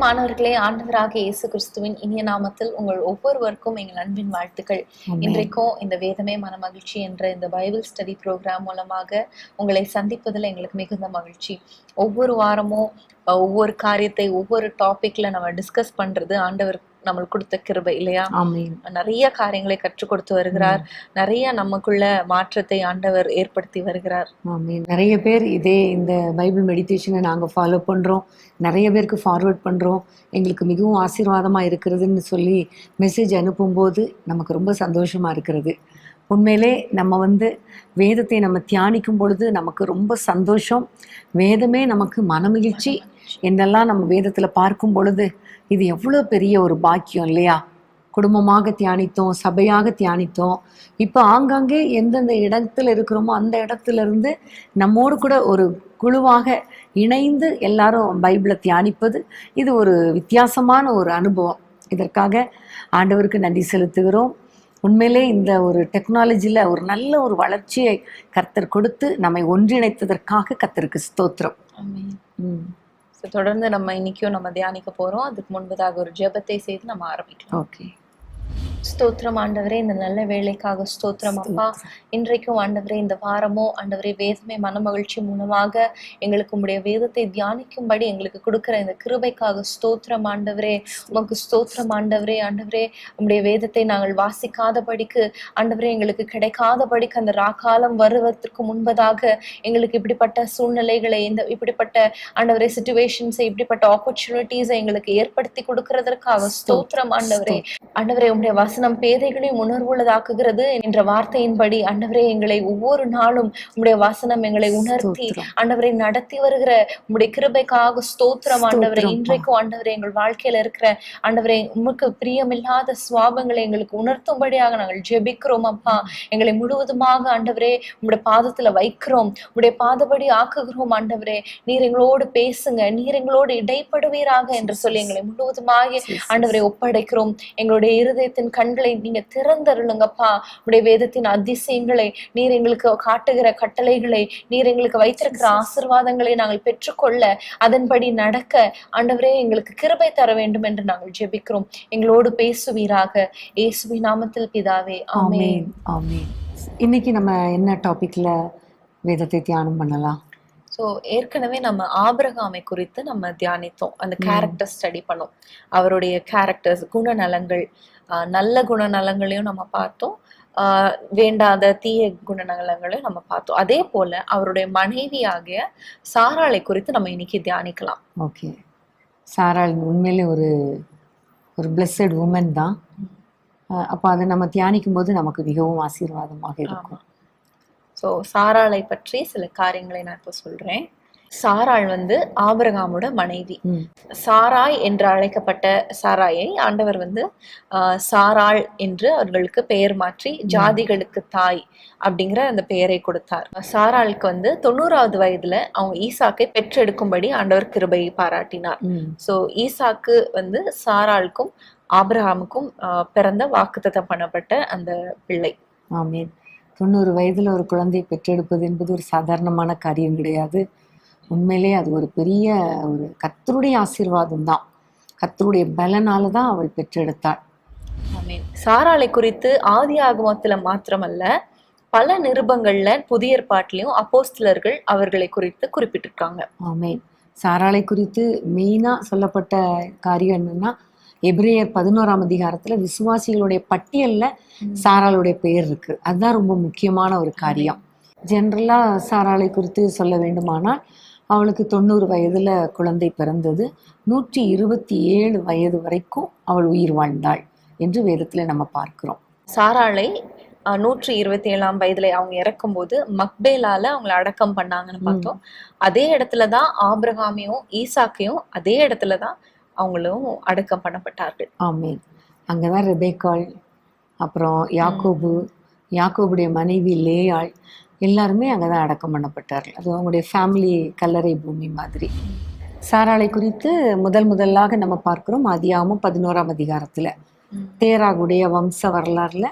பிரியமானவர்களே, ஆண்டவராகிய இயேசு கிறிஸ்துவின் இனிய நாமத்தில் உங்கள் ஒவ்வொருவருக்கும் எங்கள் அன்பின் வாழ்த்துக்கள். இன்றைக்கும் இந்த வேதமே மனமகிழ்ச்சி என்ற இந்த பைபிள் ஸ்டடி ப்ரோக்ராம் மூலமாக உங்களை சந்திப்பதில் எங்களுக்கு மிகுந்த மகிழ்ச்சி. ஒவ்வொரு வாரமும் ஒவ்வொரு காரியத்தை ஒவ்வொரு டாபிக்ல நம்ம டிஸ்கஸ் பண்றது ஆண்டவர் நம்மளுக்கு கொடுத்த கிருபை இல்லையா? நிறைய காரியங்களை கற்றுக் கொடுத்து வருகிறார். நிறைய நமக்குள்ள மாற்றத்தை ஆண்டவர் ஏற்படுத்தி வருகிறார். நிறைய பேர் இந்த பைபிள் மெடிடேஷனை நாங்கள் ஃபாலோ பண்றோம், நிறைய பேருக்கு ஃபார்வர்ட் பண்றோம், எங்களுக்கு மிகவும் ஆசீர்வாதமா இருக்கிறதுன்னு சொல்லி மெசேஜ் அனுப்பும்போது நமக்கு ரொம்ப சந்தோஷமா இருக்கிறது. உண்மையிலே நம்ம வேதத்தை நம்ம தியானிக்கும் பொழுது நமக்கு ரொம்ப சந்தோஷம். வேதமே நமக்கு மனமகிழ்ச்சி என்றெல்லாம் நம்ம வேதத்தில் பார்க்கும் பொழுது இது எவ்வளோ பெரிய ஒரு பாக்கியம் இல்லையா? குடும்பமாக தியானித்தோம், சபையாக தியானித்தோம். இப்போ ஆங்காங்கே எந்தெந்த இடத்துல இருக்கிறோமோ அந்த இடத்துல இருந்து நம்மோடு கூட ஒரு குழுவாக இணைந்து எல்லாரும் பைபிளை தியானிப்பது இது ஒரு வித்தியாசமான ஒரு அனுபவம். இதற்காக ஆண்டவருக்கு நன்றி செலுத்துகிறோம். உண்மையிலே இந்த ஒரு டெக்னாலஜியில் ஒரு நல்ல ஒரு வளர்ச்சியை கர்த்தர் கொடுத்து நம்மை ஒன்றிணைத்ததற்காக கர்த்தருக்கு ஸ்தோத்திரம். தொடர்ந்து நம்ம இன்னைக்கும் நம்ம தியானிக்க போறோம். அதுக்கு முன்பதாக ஒரு ஜெபத்தை செய்து நம்ம ஆரம்பிக்கலாம். ஓகே. ஸ்தோத்திரம் ஆண்டவரே, இந்த நல்ல வேலைக்காக ஸ்தோத்திரம் அப்பா. இன்றைக்கும் ஆண்டவரே, இந்த வாரமும் ஆண்டவரே வேதமே மனமகிழ்ச்சி மூலமாக எங்களுக்கு உங்களுடைய வேதத்தை தியானிக்கும்படி எங்களுக்கு கொடுக்கிற இந்த கிருபைக்காக ஸ்தோத்திரம் ஆண்டவரே. உமக்கு ஸ்தோத்திரம் ஆண்டவரே. ஆண்டவரே, உங்களுடைய வேதத்தை நாங்கள் வாசிக்காதபடிக்கு ஆண்டவரே எங்களுக்கு கிடைக்காதபடிக்கு அந்த ராக்காலம் வருவதற்கு முன்பதாக எங்களுக்கு இப்படிப்பட்ட சூழ்நிலைகளை இப்படிப்பட்ட ஆண்டவரே சிச்சுவேஷன்ஸை இப்படிப்பட்ட ஆப்பர்ச்சுனிட்டிஸை எங்களுக்கு ஏற்படுத்தி கொடுக்கறதற்காக ஸ்தோத்திரம் ஆண்டவரே. ஆண்டவரே, உங்களுடைய வசனம் பேதைகளையும் உணர்வுள்ளதாக்குகிறது என்ற வார்த்தையின்படி ஆண்டவரே எங்களை ஒவ்வொரு நாளும் உங்களுடைய வசனம் எங்களை உணர்த்தி ஆண்டவரை நடத்தி வருகிற உங்களுடைய கிருபைக்காக ஸ்தோத்திரம் ஆண்டவரே. இன்றைக்கும் ஆண்டவரே எங்கள் வாழ்க்கையில இருக்கிற ஆண்டவரே உமக்கு பிரியமில்லாத சுவாபங்களை எங்களுக்கு உணர்த்தும்படியாக நாங்கள் ஜெபிக்கிறோம் அப்பா. எங்களை முழுவதுமாக ஆண்டவரே உங்களுடைய பாதத்துல வைக்கிறோம், உங்களுடைய பாதபடி ஆக்குகிறோம் ஆண்டவரே. நீர் எங்களோடு பேசுங்க, நீர் எங்களோடு இடைப்படுவீராக என்று சொல்லி எங்களை முழுவதுமாக ஆண்டவரை ஒப்படைக்கிறோம். எங்களுடைய இருதயத்தின் கண்களை நீங்க திறந்தருளுங்கப்பா. உடைய வேதத்தின் அதிசயங்களை நீர் எங்களுக்கு காட்டுகிற கட்டளைகளை நீர் எங்களுக்கு வைத்திருக்கிற ஆசீர்வாதங்களை நாங்கள் பெற்றுக்கொள்ள அதன்படி நடக்க ஆண்டவரே எங்களுக்கு கிருபை தர வேண்டும் என்று நாங்கள் ஜெபிக்கிறோம். எங்களோடு பேசுவீராக, இயேசுவின் நாமத்தில் பிதாவே, ஆமென். ஆமென். இன்னைக்கு நம்ம என்ன டாபிக்ல வேதத்தை தியானம் பண்ணலாம்? ஸோ ஏற்கனவே நம்ம ஆபிரகாமை குறித்து நம்ம தியானித்தோம். அந்த கேரக்டர் ஸ்டடி பண்ணோம். அவருடைய கேரக்டர்ஸ், குணநலங்கள், நல்ல குணநலங்களையும் நம்ம பார்த்தோம், வேண்டாத தீய குணநலங்களையும் நம்ம பார்த்தோம். அதே போல அவருடைய மனைவி ஆகிய சாராளை குறித்து நம்ம இன்னைக்கு தியானிக்கலாம். ஓகே. சாராள் உண்மையிலே ஒரு பிளெஸட் உமன் தான். அப்போ அதை நம்ம தியானிக்கும் போது நமக்கு மிகவும் ஆசீர்வாதமாக இருக்கும். ஸோ சாராளை பற்றி சில காரியங்களை நான் இப்போ சொல்றேன். சாராள் ஆபிரகாமோட மனைவி. சாராய் என்று அழைக்கப்பட்ட சாராயை ஆண்டவர் சாராள் என்று அவர்களுக்கு பெயர் மாற்றி ஜாதிகளுக்கு தாய் அப்படிங்கிற அந்த பெயரை கொடுத்தார். சாராளுக்கு 90வது வயதுல அவங்க ஈசாக்கை பெற்றெடுக்கும்படி ஆண்டவர் கிருபையை பாராட்டினார். ஸோ ஈசாக்கு சாராளுக்கும் ஆபிரகாமுக்கும் பிறந்த வாக்குத்தத்தம் பண்ணப்பட்ட அந்த பிள்ளை. ஆமென். 90 வயதுல ஒரு குழந்தை பெற்றெடுப்பது என்பது ஒரு சாதாரணமான காரியம் கிடையாது. உண்மையிலே அது ஒரு பெரிய ஒரு கர்த்தருடைய ஆசீர்வாதம் தான். கர்த்தருடைய பலனால தான் அவள் பெற்றெடுத்தாள். ஆமென். சாராளை குறித்து ஆதி ஆகமத்துல மாத்திரமல்ல, பல நிருபங்கள்ல புதிய ஏற்பாட்டிலையும் அப்போஸ்தலர்கள் அவர்களை குறித்து குறிப்பிட்டிருக்காங்க. ஆமென். சாராளை குறித்து மெயினா சொல்லப்பட்ட காரியம் என்னன்னா, எபிரேயர் 11ஆம் அதிகாரத்துல விசுவாசிகளுடைய பட்டியல்ல சாராளுடைய பெயர் இருக்கு. அதுதான் ரொம்ப முக்கியமான ஒரு காரியம். ஜென்ரலா சாராளை குறித்து சொல்ல வேண்டுமானால், அவளுக்கு 90 வயதுல குழந்தை பிறந்தது. 127 வயது வரைக்கும் அவள் உயிர் வாழ்ந்தாள் என்று வேதத்துல நம்ம பார்க்கிறோம். சாராளை 127ஆம் வயதுல அவங்க இறக்கும் போது மக்பேலால அவங்களை அடக்கம் பண்ணாங்கன்னு பார்த்தோம். அதே இடத்துலதான் ஆபிரகாமையும் ஈசாக்கையும் அதே இடத்துலதான் அவங்களும் அடக்கம் பண்ணப்பட்டார்கள். ஆமென். அங்கதான் ரெபேக்காள், அப்புறம் யாக்கோபுடைய மனைவி லேயாள் எல்லாருமே அங்கதான் அடக்கம் பண்ணப்பட்டார்கள். அது அவங்களுடைய ஃபேமிலி கல்லறை பூமி மாதிரி. சாராளை குறித்து முதலாக நம்ம பார்க்கிறோம் ஆதியாகமம் 11ஆம் அதிகாரத்துல. தேராகுடைய வம்ச வரலாறுல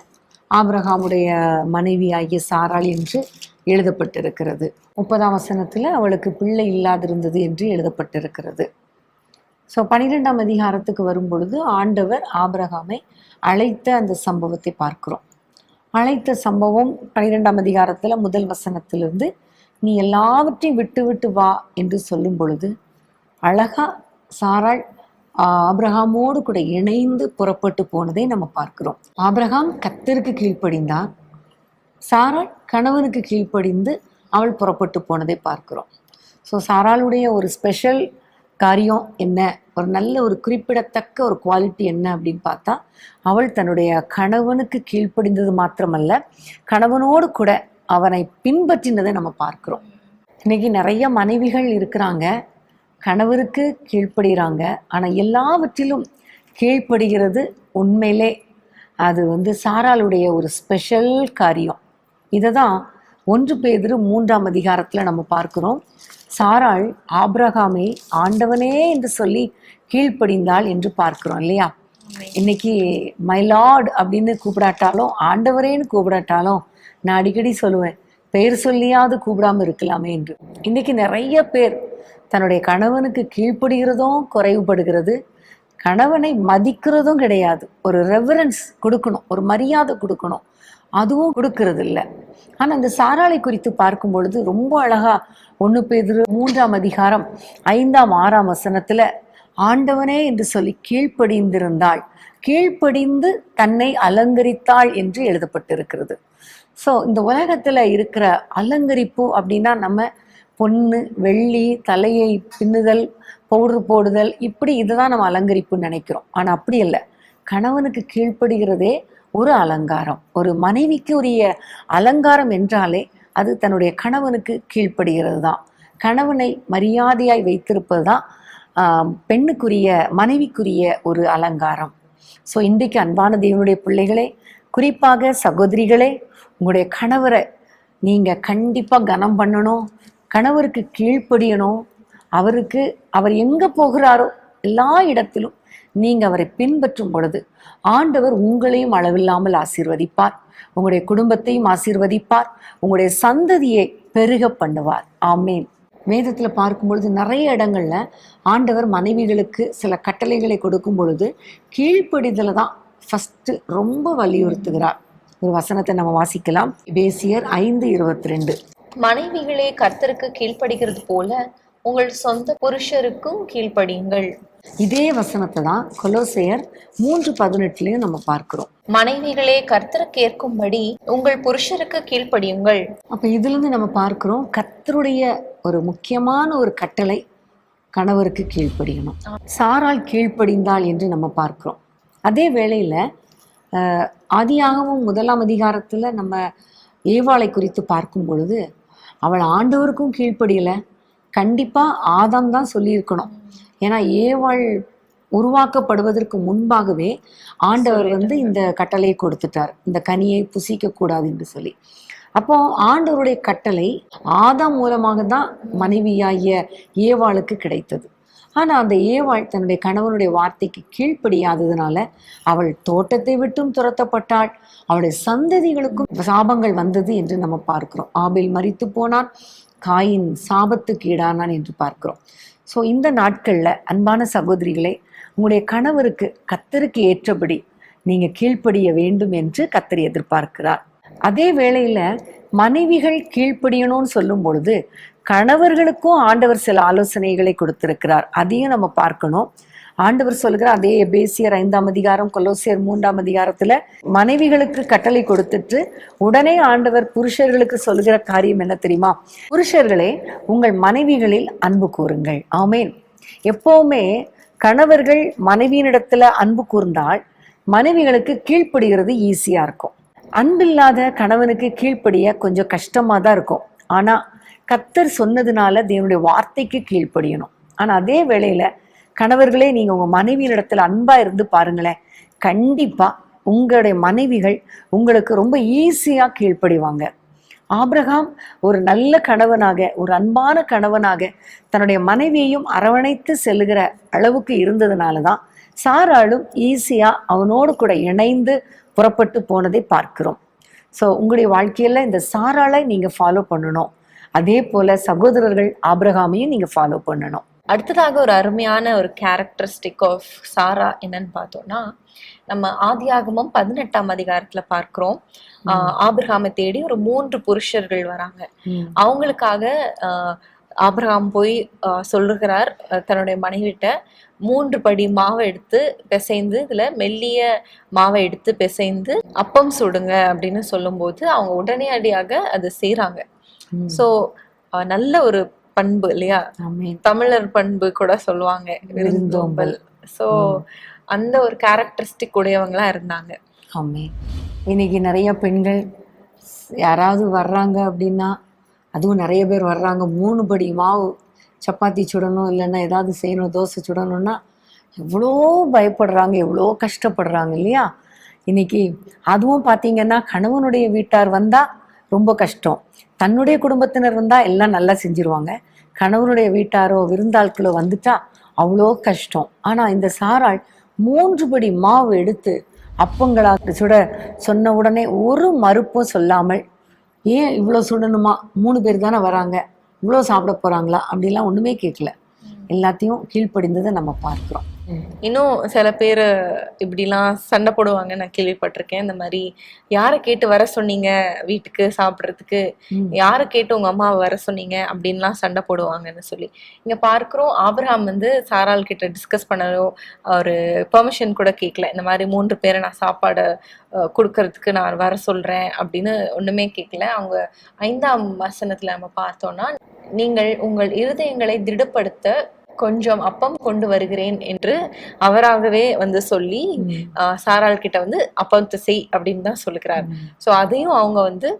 ஆபிரகாமுடைய மனைவி ஆகிய சாராள் என்று எழுதப்பட்டிருக்கிறது. 30ஆம் வசனத்துல அவளுக்கு பிள்ளை இல்லாதிருந்தது என்று எழுதப்பட்டிருக்கிறது. ஸோ 12ஆம் அதிகாரத்துக்கு வரும் பொழுது ஆண்டவர் ஆபிரகாமை அழைத்த அந்த சம்பவத்தை பார்க்கிறோம். அழைத்த சம்பவம் 12ஆம் அதிகாரத்தில் முதல் வசனத்திலிருந்து நீ எல்லாவற்றையும் விட்டு விட்டு வா என்று சொல்லும் பொழுது அழகா சாராள் ஆபிரகாமோடு கூட இணைந்து புறப்பட்டு போனதை நம்ம பார்க்கிறோம். ஆபிரகாம் கர்த்தருக்கு கீழ்ப்படிந்தார், சாராள் கணவனுக்கு கீழ்ப்படிந்து அவள் புறப்பட்டு போனதை பார்க்கிறோம். ஸோ சாராளுடைய ஒரு ஸ்பெஷல் காரியம் என்ன, ஒரு நல்ல ஒரு குறிப்பிடத்தக்க ஒரு குவாலிட்டி என்ன அப்படின்னு பார்த்தா, அவள் தன்னுடைய கணவனுக்கு கீழ்ப்படிந்தது மாத்திரமல்ல, கணவனோடு கூட அவனை பின்பற்றினதை நம்ம பார்க்கிறோம். இன்னைக்கு நிறைய மனைவிகள் இருக்கிறாங்க, கணவருக்கு கீழ்ப்படுகிறாங்க, ஆனால் எல்லாவற்றிலும் கீழ்ப்படுகிறது உண்மையிலே அது சாராளுடைய ஒரு ஸ்பெஷல் காரியம். இதை தான் 1 பேதுரு 3ஆம் அதிகாரத்தில் நம்ம பார்க்கிறோம். சாராள் ஆபிரகாமை ஆண்டவனே என்று சொல்லி கீழ்ப்படிந்தாள் என்று பார்க்கிறோம் இல்லையா? இன்னைக்கு மை லார்ட் அப்படின்னு கூப்பிடாட்டாலும், ஆண்டவரேன்னு கூப்பிடாட்டாலும், நான் அடிக்கடி சொல்லுவேன், பெயர் சொல்லியாவது கூப்பிடாம இருக்கலாமே என்று. இன்னைக்கு நிறைய பேர் தன்னுடைய கணவனுக்கு கீழ்ப்படுகிறதும் குறைவுபடுகிறது, கணவனை மதிக்கிறதும் கிடையாது. ஒரு ரெவரன்ஸ் கொடுக்கணும், ஒரு மரியாதை கொடுக்கணும், அதுவும் கொடுக்கறது இல்லை. ஆனால் இந்த சாராளை குறித்து பார்க்கும் பொழுது ரொம்ப அழகா 1 பேதுரு 3ஆம் அதிகாரம் 5ஆம் 6ஆம் வசனத்துல ஆண்டவனே என்று சொல்லி கீழ்ப்படிந்திருந்தாள், கீழ்ப்படிந்து தன்னை அலங்கரித்தாள் என்று எழுதப்பட்டிருக்கிறது. ஸோ இந்த உலகத்துல இருக்கிற அலங்கரிப்பு அப்படின்னா நம்ம பொண்ணு வெள்ளி, தலையை பின்னுதல், பவுடர் போடுதல், இப்படி இதுதான் நம்ம அலங்கரிப்புன்னு நினைக்கிறோம். ஆனால் அப்படி இல்லை. கணவனுக்கு கீழ்ப்படுகிறதே ஒரு அலங்காரம். ஒரு மனைவிக்கு உரிய அலங்காரம் என்றாலே அது தன்னுடைய கணவனுக்கு கீழ்ப்படுகிறது தான். கணவனை மரியாதையாய் வைத்திருப்பது தான் பெண்ணுக்குரிய, மனைவிக்குரிய ஒரு அலங்காரம். ஸோ இன்றைக்கு அன்பான தேவனுடைய பிள்ளைகளே, குறிப்பாக சகோதரிகளே, உங்களுடைய கணவரை நீங்கள் கண்டிப்பாக கனம் பண்ணணும், கணவருக்கு கீழ்ப்படியணும். அவர் எங்கே போகிறாரோ எல்லா இடத்திலும் நீங்கள் அவரை பின்பற்றும் பொழுது ஆண்டவர் உங்களையும் அளவில்லாமல் ஆசீர்வதிப்பார், உங்களுடைய குடும்பத்தையும் ஆசீர்வதிப்பார், உங்களுடைய சந்ததியை பெருக பண்ணுவார். ஆமேன். வேதத்தில் பார்க்கும் பொழுது நிறைய இடங்கள்ல ஆண்டவர் மனைவிகளுக்கு சில கட்டளைகளை கொடுக்கும் பொழுது கீழ்ப்படிதலை தான் ஃபர்ஸ்ட் ரொம்ப வலியுறுத்துகிறார். ஒரு வசனத்தை நம்ம வாசிக்கலாம். எபேசியர் 5:22. மனைவிகளே கர்த்தருக்கு கீழ்ப்படுகிறது போல உங்கள் சொந்த புருஷருக்கும் கீழ்ப்படியுங்கள். இதே வசனத்தை தான் கொலோசையர் 3:18 நம்ம பார்க்கிறோம். மனைவிகளே கர்த்தருக்கு ஏற்கும்படி உங்கள் புருஷருக்கு கீழ்ப்படியுங்கள். அப்ப இதுல இருந்து நம்ம பார்க்கிறோம், கர்த்தருடைய ஒரு முக்கியமான ஒரு கட்டளை கணவருக்கு கீழ்ப்படியணும். சாராள் கீழ்ப்படிந்தாள் என்று நம்ம பார்க்கிறோம். அதே வேளையில ஆதியாகமம் 1ஆம் அதிகாரத்துல நம்ம ஏவாளை குறித்து பார்க்கும் பொழுது அவள் ஆண்டவருக்கும் கீழ்ப்படியல. கண்டிப்பா ஆதாம் தான் சொல்லியிருக்கணும். ஏன்னா ஏவாள் உருவாக்கப்படுவதற்கு முன்பாகவே ஆண்டவர் இந்த கட்டளையை கொடுத்துட்டார், இந்த கனியை புசிக்க கூடாது என்று சொல்லி. அப்போ ஆண்டவருடைய கட்டளை ஆதாம் மூலமாக தான் மனைவியாகிய ஏவாளுக்கு கிடைத்தது. ஆனா அந்த ஏவாள் தன்னுடைய கணவனுடைய வார்த்தைக்கு கீழ்ப்படியாததுனால அவள் தோட்டத்தை விட்டும் துரத்தப்பட்டாள், அவளுடைய சந்ததிகளுக்கும் சாபங்கள் வந்தது என்று நம்ம பார்க்கிறோம். ஆபேல் மரித்து போனான், காயின் சாபத்துக்கு ஈடானான் என்று பார்க்கிறோம். ஸோ இந்த நாட்கள்ல அன்பான சகோதரிகளே, உங்களுடைய கணவருக்கு கர்த்தருக்கு ஏற்றபடி நீங்க கீழ்ப்படிய வேண்டும் என்று கர்த்தர் எதிர்பார்க்கிறார். அதே வேளையில மனைவிகள் கீழ்ப்படியணும்னு சொல்லும் பொழுது கணவர்களுக்கும் ஆண்டவர் சில ஆலோசனைகளை கொடுத்திருக்கிறார். அதையும் நம்ம பார்க்கணும். ஆண்டவர் சொல்கிறார், அதே எபேசியர் 5ஆம் அதிகாரம் கொலோசியர் 3ஆம் அதிகாரத்துல மனைவிகளுக்கு கட்டளை கொடுத்துட்டு உடனே ஆண்டவர் புருஷர்களுக்கு சொல்கிற காரியம் என்ன தெரியுமா? புருஷர்களே உங்கள் மனைவிகளில் அன்பு கூறுங்கள். ஆமேன். எப்பவுமே கணவர்கள் மனைவியினிடத்துல அன்பு கூர்ந்தால் மனைவிகளுக்கு கீழ்ப்படுகிறது ஈஸியா இருக்கும். அன்பில்லாத கணவனுக்கு கீழ்ப்படிய கொஞ்சம் கஷ்டமா தான் இருக்கும். ஆனா கர்த்தர் சொன்னதுனால தேவனுடைய வார்த்தைக்கு கீழ்ப்படியணும். ஆனா அதே வேளையில கணவர்களே, நீங்க உங்க மனைவியினிடத்துல அன்பா இருந்து பாருங்களேன், கண்டிப்பா உங்களுடைய மனைவிகள் உங்களுக்கு ரொம்ப ஈஸியா கீழ்ப்படிவாங்க. ஆபிரகாம் ஒரு நல்ல கணவனாக, ஒரு அன்பான கணவனாக தன்னுடைய மனைவியையும் அரவணைத்து செல்லுகிற அளவுக்கு இருந்ததுனாலதான் சாராளும் ஈஸியா அவனோடு கூட இணைந்து புறப்பட்டு போனதை பார்க்கிறோம். ஸோ உங்களுடைய வாழ்க்கையில இந்த சாராளை நீங்க ஃபாலோ பண்ணணும். அதே போல சகோதரர்கள் ஆபிரகாமையும் நீங்க ஃபாலோ பண்ணணும். அடுத்ததாக ஒரு அருமையான ஒரு கேரக்டரிஸ்டிக் ஆஃப் சாரா என்னன்னு பார்த்தோம்னா, நம்ம ஆதியாகமம் 18ஆம் அதிகாரத்துல பார்க்கிறோம். ஆபிரகாமை தேடி ஒரு 3 புருஷர்கள் வராங்க. அவங்களுக்காக ஆபிரகாம் போய் சொல்லுகிறார் தன்னுடைய மனைவிட்ட, 3 படி மாவை எடுத்து பிசைந்து, இதுல மெல்லிய மாவை எடுத்து பிசைந்து அப்பம் சுடுங்க அப்படின்னு சொல்லும்போது அவங்க உடனடியாக அது செய்றாங்க. சோ நல்ல ஒரு பண்பு இல்லையா? தமிழர் பண்பு கூட சொல்லுவாங்க, விருந்தோம்பல். சோ அந்த ஒரு கேரக்டரிஸ்டிக் உடையவங்களா இருந்தாங்க. இன்னைக்கு நிறைய பெண்கள் யாராவது வர்றாங்க அப்படின்னா, அதுவும் நிறைய பேர் வர்றாங்க, 3 படி மாவு சப்பாத்தி சுடணும், இல்லைன்னா ஏதாவது செய்யணும், தோசை சுடணும்னா எவ்வளோ பயப்படுறாங்க, எவ்வளோ கஷ்டப்படுறாங்க இல்லையா? இன்னைக்கு அதுவும் பார்த்தீங்கன்னா கணவனுடைய வீட்டார் வந்தால் ரொம்ப கஷ்டம், தன்னுடைய குடும்பத்தினர் வந்தால் எல்லாம் நல்லா செஞ்சிருவாங்க, கணவனுடைய வீட்டாரோ விருந்தாட்களோ வந்துட்டா அவ்வளோ கஷ்டம். ஆனால் இந்த சாராள் 3 படி மாவு எடுத்து அப்பங்களாக சுட சொன்ன உடனே ஒரு மறுப்பும் சொல்லாமல், ஏன் இவ்வளோ சுடணுமா, 3 பேர் தானே வராங்க, இவ்வளோ சாப்பிட போகிறாங்களா அப்படிலாம் ஒன்றுமே கேட்கல, எல்லாத்தையும் கீழ்ப்படிந்ததை நம்ம பார்க்குறோம். இன்னும் சில பேர் இப்படிலாம் சண்டை போடுவாங்க, நான் கேள்விப்பட்டிருக்கேன். இந்த மாதிரி யாரை கேட்டு வர சொன்னீங்க வீட்டுக்கு சாப்பிட்றதுக்கு, யாரை கேட்டு உங்க அம்மாவை வர சொன்னீங்க அப்படின்லாம் சண்டை போடுவாங்கன்னு சொல்லி இங்க பார்க்கிறோம். ஆபிரகாம் வந்து சாராள் கிட்ட டிஸ்கஸ் பண்ணணும், ஒரு பெர்மிஷன் கூட கேட்கல. இந்த மாதிரி 3 பேரை நான் சாப்பாடு கொடுக்கறதுக்கு நான் வர சொல்றேன் அப்படின்னு ஒண்ணுமே கேட்கல. அவங்க 5ஆம் வசனத்துல நம்ம பார்த்தோம்னா, நீங்கள் உங்கள் இருதயங்களை திடப்படுத்த கொஞ்சம் அப்பம் கொண்டு வருகிறேன் என்று அவராகவே வந்து சொல்லி சாராள் கிட்ட வந்து அப்பத்தை செய் அப்படின்னு தான் சொல்லுகிறார். சோ அதையும் அவங்க வந்து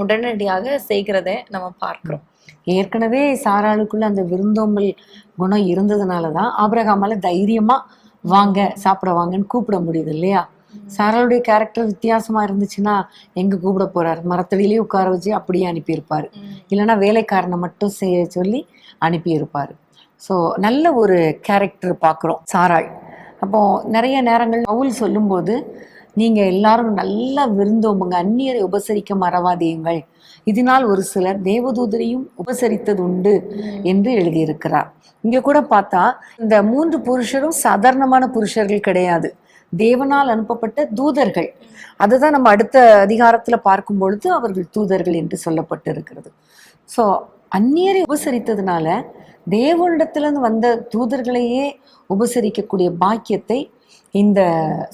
உடனடியாக செய்கிறத நம்ம பார்க்கிறோம். ஏற்கனவே சாராளுக்குள்ள அந்த விருந்தோம்பல் குணம் இருந்ததுனாலதான் ஆபிரகாமால தைரியமா வாங்க சாப்பிட வாங்கன்னு கூப்பிட முடியுது இல்லையா? சாராளுடைய கேரக்டர் வித்தியாசமா இருந்துச்சுன்னா எங்க கூப்பிட போறாரு, மரத்தடியிலேயே உட்கார வச்சு அப்படியே அனுப்பியிருப்பாரு, இல்லைன்னா வேலைக்காரனை மட்டும் செய்ய சொல்லி அனுப்பியிருப்பாரு. ஸோ நல்ல ஒரு கேரக்டர் பார்க்குறோம் சாராள். அப்போ நிறைய நேரங்கள் பவுல் சொல்லும்போது, நீங்கள் எல்லாரும் நல்லா விருந்தோம்புங்க, அந்நியரை உபசரிக்க மறவாதீங்கள், இதனால் ஒரு சிலர் தேவதூதரையும் உபசரித்தது உண்டு என்று எழுதியிருக்கிறார். இங்கே கூட பார்த்தா இந்த 3 புருஷரும் சாதாரணமான புருஷர்கள் கிடையாது, தேவனால் அனுப்பப்பட்ட தூதர்கள். அதுதான் நம்ம அடுத்த அதிகாரத்தில் பார்க்கும் பொழுது அவர்கள் தூதர்கள் என்று சொல்லப்பட்டு இருக்கிறது. ஸோ அந்நியரை உபசரித்ததுனால தேவனிடத்திலிருந்து வந்த தூதர்களையே உபசரிக்கக்கூடிய பாக்கியத்தை இந்த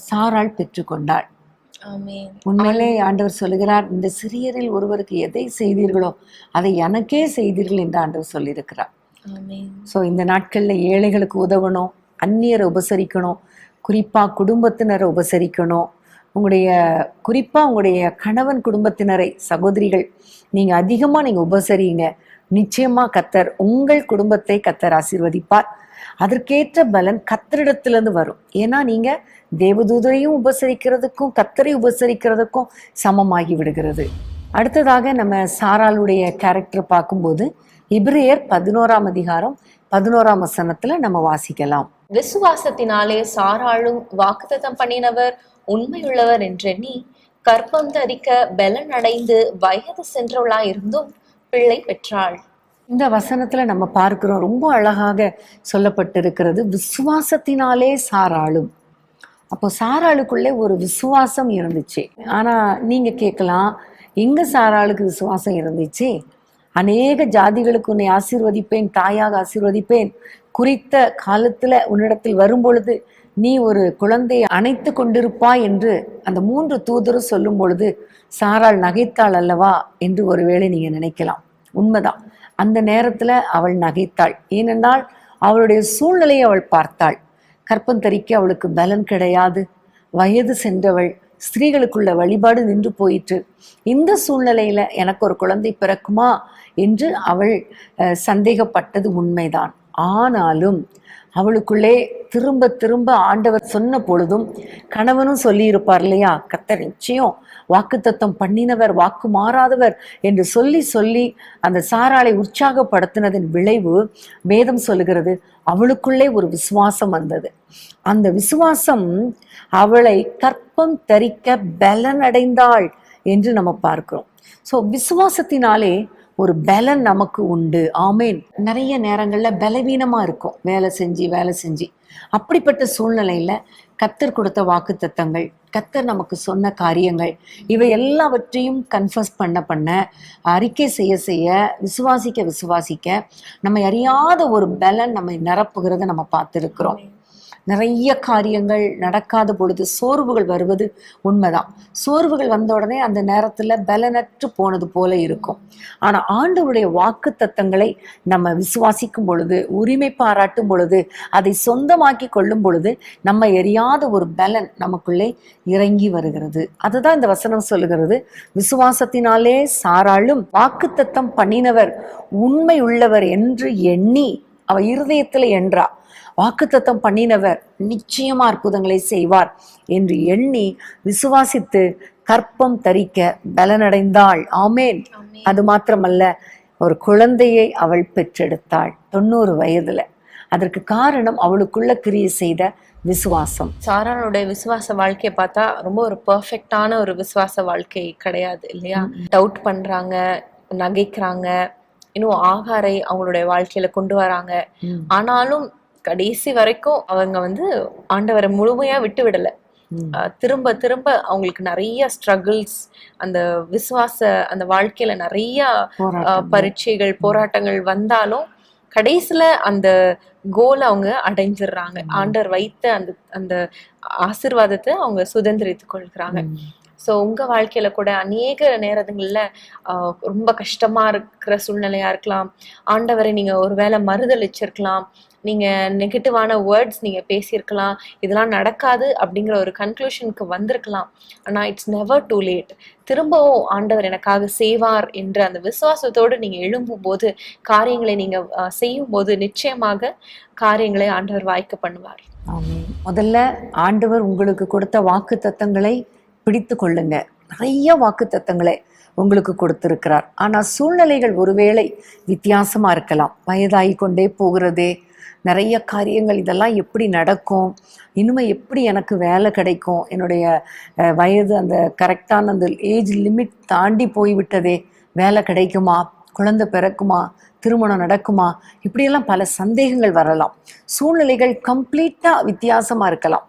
சாராள் பெற்றுக்கொண்டாள். உண்மையிலே ஆண்டவர் சொல்லுகிறார், இந்த சிறியரில் ஒருவருக்கு எதை செய்தீர்களோ அதை எனக்கே செய்தீர்கள் என்று ஆண்டவர் சொல்லியிருக்கிறார். ஸோ இந்த நாட்கள்ல ஏழைகளுக்கு உதவணும், அந்நியரை உபசரிக்கணும், குறிப்பா குடும்பத்தினரை உபசரிக்கணும். குறிப்பா உங்களுடைய கணவன் குடும்பத்தினரை, சகோதரிகள் நீங்க அதிகமா நீங்க உபசரிங்க. நிச்சயமா கர்த்தர் உங்கள் குடும்பத்தை கர்த்தர் ஆசீர்வதிப்பார். அதற்கேற்ற பலன் கர்த்தரிடத்திலிருந்து வரும். ஏன்னா நீங்க தேவதூதரையும் உபசரிக்கிறதுக்கும் கர்த்தரை உபசரிக்கிறதுக்கும் சமமாகி விடுகிறது. அடுத்ததாக நம்ம சாராளுடைய கேரக்டர் பார்க்கும்போது எபிரேயர் 11ஆம் அதிகாரம் 11ஆம் வசனத்துல நம்ம வாசிக்கலாம். விசுவாசத்தினாலே சாராளும் வாக்குத்தத்தம் பண்ணினவர் உண்மையுள்ளவர் என்றெண்ணி கற்பம் தரிக்க பலன் அடைந்து வயது சென்றவளா இருந்தும் பிள்ளை பெற்றாள். இந்த வசனத்துல நம்ம பார்க்கிறோம், ரொம்ப அழகாக சொல்லப்பட்டிருக்கிறது, விசுவாசத்தினாலே சாராளும். அப்போ சாராளுக்குள்ளே ஒரு விசுவாசம் இருந்துச்சு. ஆனா நீங்க கேட்கலாம், எங்க சாராளுக்கு விசுவாசம் இருந்துச்சு? அநேக ஜாதிகளுக்கு உன்னை ஆசீர்வதிப்பேன், தாயாக ஆசீர்வதிப்பேன், குறித்த காலத்துல உன்னிடத்தில் வரும் பொழுது நீ ஒரு குழந்தையை அணைத்து கொண்டிருப்பாய் என்று அந்த 3 தூதரும் சொல்லும் பொழுது சாராள் நகைத்தாள் அல்லவா என்று ஒருவேளை நீங்க நினைக்கலாம். உண்மைதான், அந்த நேரத்துல அவள் நகைத்தாள். ஏனென்றால் அவளுடைய சூழ்நிலையை அவள் பார்த்தாள். கற்பம் தரிக்க அவளுக்கு பலன் கிடையாது, வயது சென்றவள், ஸ்திரீகளுக்குள்ள வழிபாடு நின்று போயிற்று. இந்த சூழ்நிலையில எனக்கு ஒரு குழந்தை பிறக்குமா என்று அவள் சந்தேகப்பட்டது உண்மைதான். ஆனாலும் அவளுக்குள்ளே திரும்ப திரும்ப ஆண்டவர் சொன்ன பொழுதும், கணவனும் சொல்லி இருப்பார் இல்லையா, கர்த்தர் நிச்சயம் வாக்குத்தத்தம் பண்ணினவர், வாக்கு மாறாதவர் என்று சொல்லி சொல்லி அந்த சாராளை உற்சாகப்படுத்தினதின் விளைவு வேதம் சொல்லுகிறது, அவளுக்குள்ளே ஒரு விசுவாசம் வந்தது. அந்த விசுவாசம் அவளை கற்பம் தரிக்க பலன் அடைந்தாள் என்று நம்ம பார்க்கிறோம். ஸோ விசுவாசத்தினாலே ஒரு பலன் நமக்கு உண்டு. ஆமேன். நிறைய நேரங்கள்ல பலவீனமா இருக்கும், வேலை செஞ்சு. அப்படிப்பட்ட சூழ்நிலையில கர்த்தர் கொடுத்த வாக்குத்தத்தங்கள், கர்த்தர் நமக்கு சொன்ன காரியங்கள், இவை எல்லாவற்றையும் கன்ஃபஸ் பண்ண அறிக்கை செய்ய விசுவாசிக்க நம்மை அறியாத ஒரு பலன் நம்மை நிரப்புகிறத நம்ம பார்த்துருக்கிறோம். நிறைய காரியங்கள் நடக்காத பொழுது சோர்வுகள் வருவது உண்மைதான். சோர்வுகள் வந்த உடனே அந்த நேரத்துல பலனற்று போனது போல இருக்கும். ஆனா ஆண்டவருடைய வாக்கு தத்தங்களை நம்ம விசுவாசிக்கும் பொழுது, உரிமை பாராட்டும் பொழுது, அதை சொந்தமாக்கி கொள்ளும் பொழுது நம்ம எரியாத ஒரு பலன் நமக்குள்ளே இறங்கி வருகிறது. அதுதான் இந்த வசனம் சொல்லுகிறது. விசுவாசத்தினாலே சாராளும் வாக்குத்தத்தம் பண்ணினவர் உண்மை உள்ளவர் என்று எண்ணி, அவ இருதயத்துல என்றா, வாக்குத்தத்தம் பண்ணினவர் நிச்சயமா அற்புதங்களை செய்வார் என்று எண்ணி விசுவாசித்து கற்பம் தரிக்க பலனடைந்தாள். ஆமேன். அது மாத்திரமல்ல, ஒரு குழந்தையை அவள் பெற்றெடுத்தாள் 90 வயதுல. அதற்கு காரணம் அவளுக்குள்ள கிரியை செய்த விசுவாசம். சாராளுடைய விசுவாச வாழ்க்கையை பார்த்தா ரொம்ப ஒரு பெர்ஃபெக்டான ஒரு விசுவாச வாழ்க்கை கிடையாது இல்லையா? டவுட் பண்றாங்க, நகைக்கிறாங்க, இன்னும் ஆகாரை அவங்களுடைய வாழ்க்கையில கொண்டு வராங்க. ஆனாலும் கடைசி வரைக்கும் அவங்க ஆண்டவரை முழுமையா விட்டு விடல. திரும்ப அவங்களுக்கு நிறைய ஸ்ட்ரகிள்ஸ், அந்த விசுவாச அந்த வாழ்க்கையில நிறைய பரீட்சைகள், போராட்டங்கள் வந்தாலும் கடைசியில அந்த கோல் அவங்க அடைஞ்சிடுறாங்க. ஆண்டவர் வைத்த அந்த அந்த ஆசீர்வாதத்தை அவங்க சுதந்திரித்துக் கொள்கிறாங்க. ஸோ உங்க வாழ்க்கையில கூட அநேக நேரங்கள்ல ரொம்ப கஷ்டமா இருக்கிற சூழ்நிலையா இருக்கலாம். ஆண்டவரை நீங்க ஒருவேளை மறுதளிச்சிருக்கலாம், நீங்க நெகட்டிவான வேர்ட்ஸ் நீங்க பேசியிருக்கலாம், இதெல்லாம் நடக்காது அப்படிங்கிற ஒரு கன்க்ளூஷனுக்கு வந்திருக்கலாம். ஆனா இட்ஸ் நெவர் டூ லேட். திரும்பவும் ஆண்டவர் எனக்காக செய்வார் என்ற அந்த விசுவாசத்தோடு நீங்க எழும்பும் போது, காரியங்களை நீங்க செய்யும் போது நிச்சயமாக காரியங்களை ஆண்டவர் வாய்க்க பண்ணுவார். முதல்ல ஆண்டவர் உங்களுக்கு கொடுத்த வாக்கு தத்தங்களை பிடித்து கொள்ளுங்க. நிறைய வாக்கு தத்தங்களை உங்களுக்கு கொடுத்திருக்கிறார். ஆனா சூழ்நிலைகள் ஒருவேளை வித்தியாசமா இருக்கலாம். வயதாகி கொண்டே போகிறதே, நிறைய காரியங்கள், இதெல்லாம் எப்படி நடக்கும், இனிமே எப்படி எனக்கு வேலை கிடைக்கும், என்னுடைய வயது அந்த கரெக்டான அந்த ஏஜ் லிமிட் தாண்டி போய்விட்டதே, வேலை கிடைக்குமா, குழந்தை பிறக்குமா, திருமணம் நடக்குமா, இப்படியெல்லாம் பல சந்தேகங்கள் வரலாம். சூழ்நிலைகள் கம்ப்ளீட்டா வித்தியாசமா இருக்கலாம்.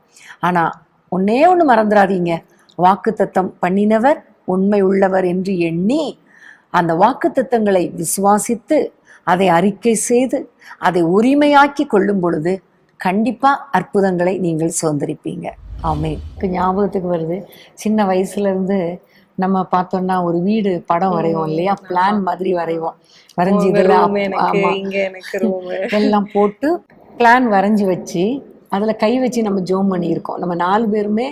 ஆனா ஒன்னே ஒன்று மறந்துடாதீங்க, வாக்குத்தத்தம் பண்ணினவர் உண்மை உள்ளவர் என்று எண்ணி அந்த வாக்குத்தத்தங்களை விசுவாசித்து அதை அறிக்கை செய்து அதை உரிமையாக்கி கொள்ளும் பொழுது கண்டிப்பா அற்புதங்களை நீங்கள் சுதந்திரிப்பீங்க. ஆமென். ஞாபகத்துக்கு வருது, சின்ன வயசுல இருந்து நம்ம பார்த்தோம்னா ஒரு வீடு படம் வரைவோம் இல்லையா, பிளான் மாதிரி வரைவோம். வரைஞ்சி எல்லாம் போட்டு பிளான் வரைஞ்சி வச்சு அதுல கை வச்சு நம்ம ஜோம் பண்ணியிருக்கோம். நம்ம 4 பேருமே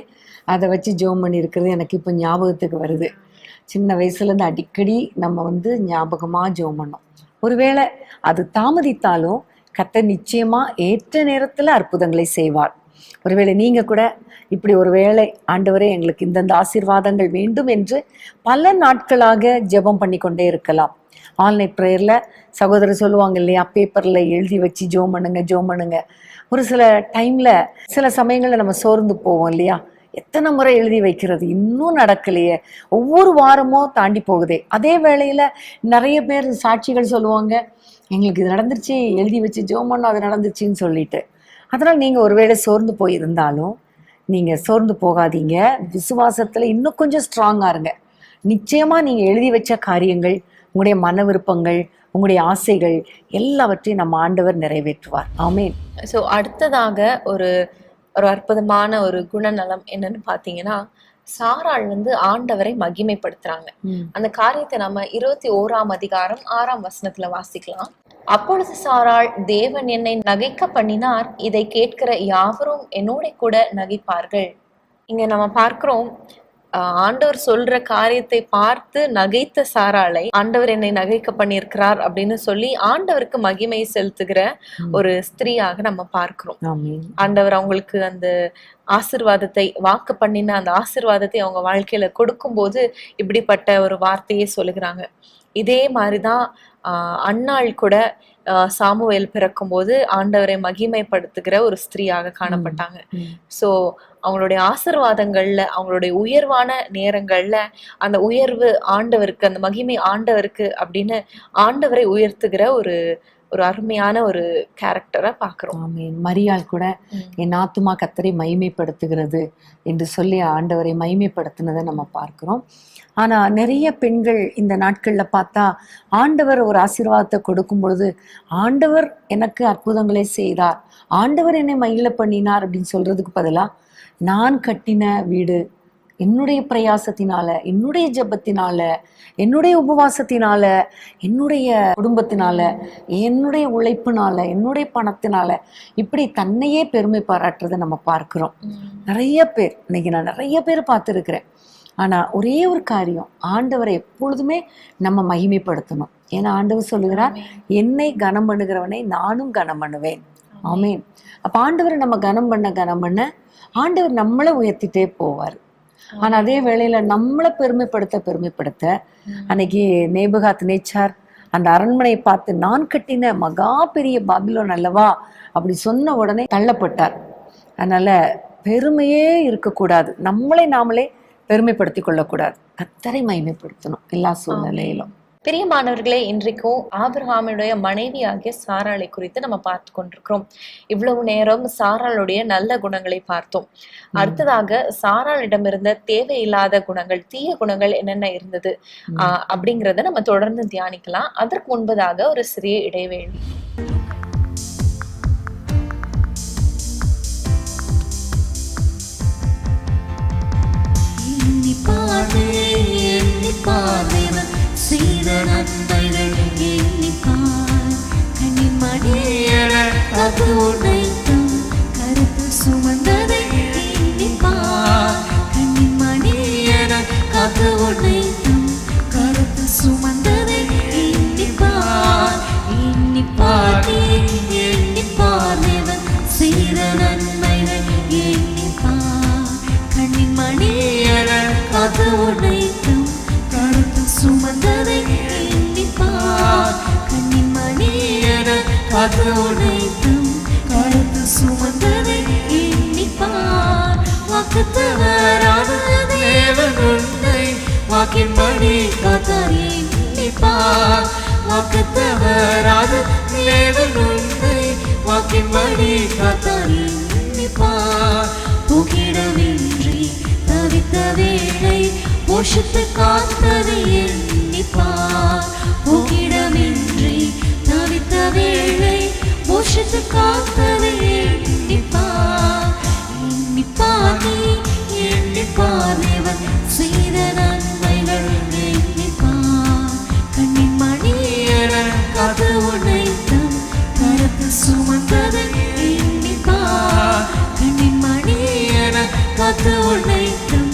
அதை வச்சு ஜோம் பண்ணி இருக்கிறது எனக்கு இப்போ ஞாபகத்துக்கு வருது. சின்ன வயசுலேருந்து அடிக்கடி நம்ம ஞாபகமாக ஜோம் பண்ணோம். ஒருவேளை அது தாமதித்தாலும் கர்த்தர் நிச்சயமா ஏற்ற நேரத்தில் அற்புதங்களை செய்வார். ஒருவேளை நீங்கள் கூட இப்படி ஒரு வேளை, ஆண்டவரே எங்களுக்கு இந்தந்த ஆசீர்வாதங்கள் வேண்டும் என்று பல நாட்களாக ஜெபம் பண்ணி கொண்டே இருக்கலாம். ஆன்லைன் ப்ரேயரில் சகோதரர் சொல்லுவாங்க இல்லையா, பேப்பரில் எழுதி வச்சு ஜோம் பண்ணுங்க. ஒரு சில டைமில் சில சமயங்களில் நம்ம சோர்ந்து போவோம் இல்லையா, எத்தனை முறை எழுதி வைக்கிறது, இன்னும் நடக்கலையே, ஒவ்வொரு வாரமும் தாண்டி போகுதே. அதே வேளையில் நிறைய பேர் சாட்சிகள் சொல்லுவாங்க, எங்களுக்கு இது நடந்துருச்சு, எழுதி வச்சு ஜெபம் பண்ணோம், அது நடந்துருச்சுன்னு சொல்லிட்டு. அதனால் நீங்கள் ஒருவேளை சோர்ந்து போயிருந்தாலும் நீங்கள் சோர்ந்து போகாதீங்க. விசுவாசத்தில் இன்னும் கொஞ்சம் ஸ்ட்ராங்காக இருங்க. நிச்சயமாக நீங்கள் எழுதி வச்ச காரியங்கள், உங்களுடைய மன விருப்பங்கள், உங்களுடைய ஆசைகள் எல்லாவற்றையும் நம்ம ஆண்டவர் நிறைவேற்றுவார். ஆமென். ஸோ அடுத்ததாக ஒரு அற்புதமான ஒரு குணநலம் என்னன்னு பாத்தீங்கன்னா, சாராள் ஆண்டவரை மகிமைப்படுத்துறாங்க. அந்த காரியத்தை நம்ம 21ஆம் அதிகாரம் 6ஆம் வசனத்துல வாசிக்கலாம். அப்பொழுது சாராள், தேவன் என்னை நகைக்க பண்ணினார், இதை கேட்கிற யாவரும் என்னோட கூட நகைப்பார்கள். இங்க நம்ம பார்க்கிறோம், ஆண்டவர் சொல்ற காரியத்தை பார்த்து நகைத்த சாராளை ஆண்டவர் என்னை நகைக்க பண்ணியிருக்கிறார் அப்படின்னு சொல்லி ஆண்டவருக்கு மகிமை செலுத்துகிற ஒரு ஸ்திரீயாக நம்ம பார்க்கிறோம். ஆண்டவர் அவங்களுக்கு அந்த ஆசீர்வாதத்தை, வாக்கு பண்ணின அந்த ஆசீர்வாதத்தை அவங்க வாழ்க்கையில கொடுக்கும் போது இப்படிப்பட்ட ஒரு வார்த்தையை சொல்லுகிறாங்க. இதே மாதிரிதான் அன்னாள் கூட சாமுவேல் பிறக்கும் போது ஆண்டவரை மகிமைப்படுத்துகிற ஒரு ஸ்திரீயாக காணப்பட்டாங்க. சோ அவங்களுடைய ஆசீர்வாதங்கள்ல, அவங்களுடைய உயர்வான நேரங்கள்ல அந்த உயர்வு ஆண்டவருக்கு, அந்த மகிமை ஆண்டவருக்கு அப்படின்னு ஆண்டவரை உயர்த்துகிற ஒரு ஒரு அருமையான ஒரு கேரக்டரா பாக்குறோம். ஆமென். மரியாள் கூட என் ஆத்துமா கர்த்தரை மகிமைப்படுத்துகிறது என்று சொல்லி ஆண்டவரை மகிமைப்படுத்தினதை நம்ம பார்க்கிறோம். ஆனா நிறைய பெண்கள் இந்த நாட்கள்ல பார்த்தா ஆண்டவர் ஒரு ஆசீர்வாதத்தை கொடுக்கும் பொழுது, ஆண்டவர் எனக்கு அற்புதங்களை செய்தார், ஆண்டவர் என்னை மகிழ பண்ணினார் அப்படின்னு சொல்றதுக்கு பதிலா, நான் கட்டின வீடு என்னுடைய பிரயாசத்தினால, என்னுடைய ஜெபத்தினால, என்னுடைய உபவாசத்தினால, என்னுடைய குடும்பத்தினால, என்னுடைய உழைப்பினால, என்னுடைய பணத்தினால, இப்படி தன்னையே பெருமை பாராட்டுறதை நம்ம பார்க்கிறோம். நிறைய பேர், இன்னைக்கு நான் நிறைய பேர் பார்த்துருக்கிறேன். ஆனா ஒரே ஒரு காரியம், ஆண்டவரை எப்பொழுதுமே நம்ம மகிமைப்படுத்தணும். ஏன்னா ஆண்டவர் சொல்லுகிறார், என்னை கனம் பண்ணுகிறவனை நானும் கனம் பண்ணுவேன். ஆமென். அப்ப ஆண்டவரை நம்ம கனம் பண்ண ஆண்டவர் நம்மளை உயர்த்திட்டே போவார். ஆனா அதே வேளையில நம்மளை பெருமைப்படுத்த அன்னைக்கு நேபுகாத் நேச்சார் அந்த அரண்மனையை பார்த்து, நான் கட்டின மகா பெரிய பாபிலோன் அல்லவா அப்படி சொன்ன உடனே தள்ளப்பட்டார். அதனால பெருமையே இருக்கக்கூடாது, நம்மளை நாமளே பெருமைப்படுத்தி கொள்ளக்கூடாது, கர்த்தரை மகிமைப்படுத்தணும் எல்லா சூழ்நிலையிலும். பிரியமானவர்களே, இன்றைக்கும் ஆபிரகாமுடைய மனைவி ஆகிய சாராளை குறித்து நம்ம பார்த்து கொண்டிருக்கிறோம். இவ்வளவு நேரம் சாராளுடைய நல்ல குணங்களை பார்த்தோம். அடுத்ததாக சாராளிடம் இருந்த தேவையில்லாத குணங்கள், தீய குணங்கள் என்னென்ன இருந்தது அப்படிங்கிறத நம்ம தொடர்ந்து தியானிக்கலாம். அதற்கு முன்பதாக ஒரு சிறிய இடைவேளை. கருத்து சுமந்ததை எண்ணிப்பார், கண்ணின் மணியன காத்து உன்னைத்தும் கருத்து சுமந்ததை எண்ணிப்பார். எண்ணிப்பார் எண்ணிப்பார் தேவன் செய்த நன்மைகள் எண்ணிப்பார், கண்ணின் மணியன காத்து உன்னைத்தும் கருத்து சுமந்ததை எண்ணிப்பார், கண்ணின் மணியன காத்து உன்னைத்தும் கருத்து சுமந்ததை எண்ணிப்பார். வாக்குத்தவரான தேவன் உன்னை வாக்கின்படி காத்தார் எண்ணிப்பார், வாக்குத்தவரான தேவன் உன்னை வாக்கின்படி காத்தார் எண்ணிப்பார். புகிடமின்றி தவித்த வேளை போஷித்து காத்ததை எண்ணிப்பார், புகிடமின்றி தவித்த வேளை போஷித்து காத்ததை எண்ணிப்பார். எண்ணிப்பார் நீ எண்ணிப்பார் தேவன் செய்த நன்மைகள் எண்ணிப்பார், கண்ணின் மணியன காத்து உன்னைத்தும் கருத்து சுமந்ததை எண்ணிப்பார், கண்ணின் மணியன காத்து உன்னைத்தும்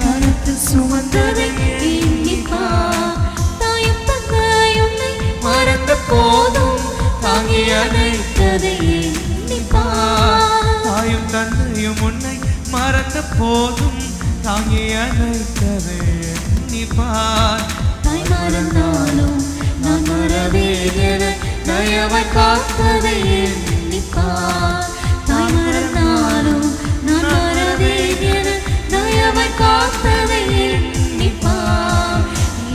கருத்து சுமந்ததை எண்ணிப்பார். தாயும் தந்தையுன்னை மறந்த போதும் தாங்கி அணைத்ததை எண்ணிப்பார், தாயும் தந்தையும் உன்னை மறந்த போதும் தாங்கி அணைத்ததை எண்ணிப்பார். தாய் மறந்தாலும் நான் மறவேன் என தயவை காத்ததை எண்ணிப்பார், தாய் மறந்தாலும் நான் மறவேன் என தயவை காத்ததை எண்ணிப்பார்.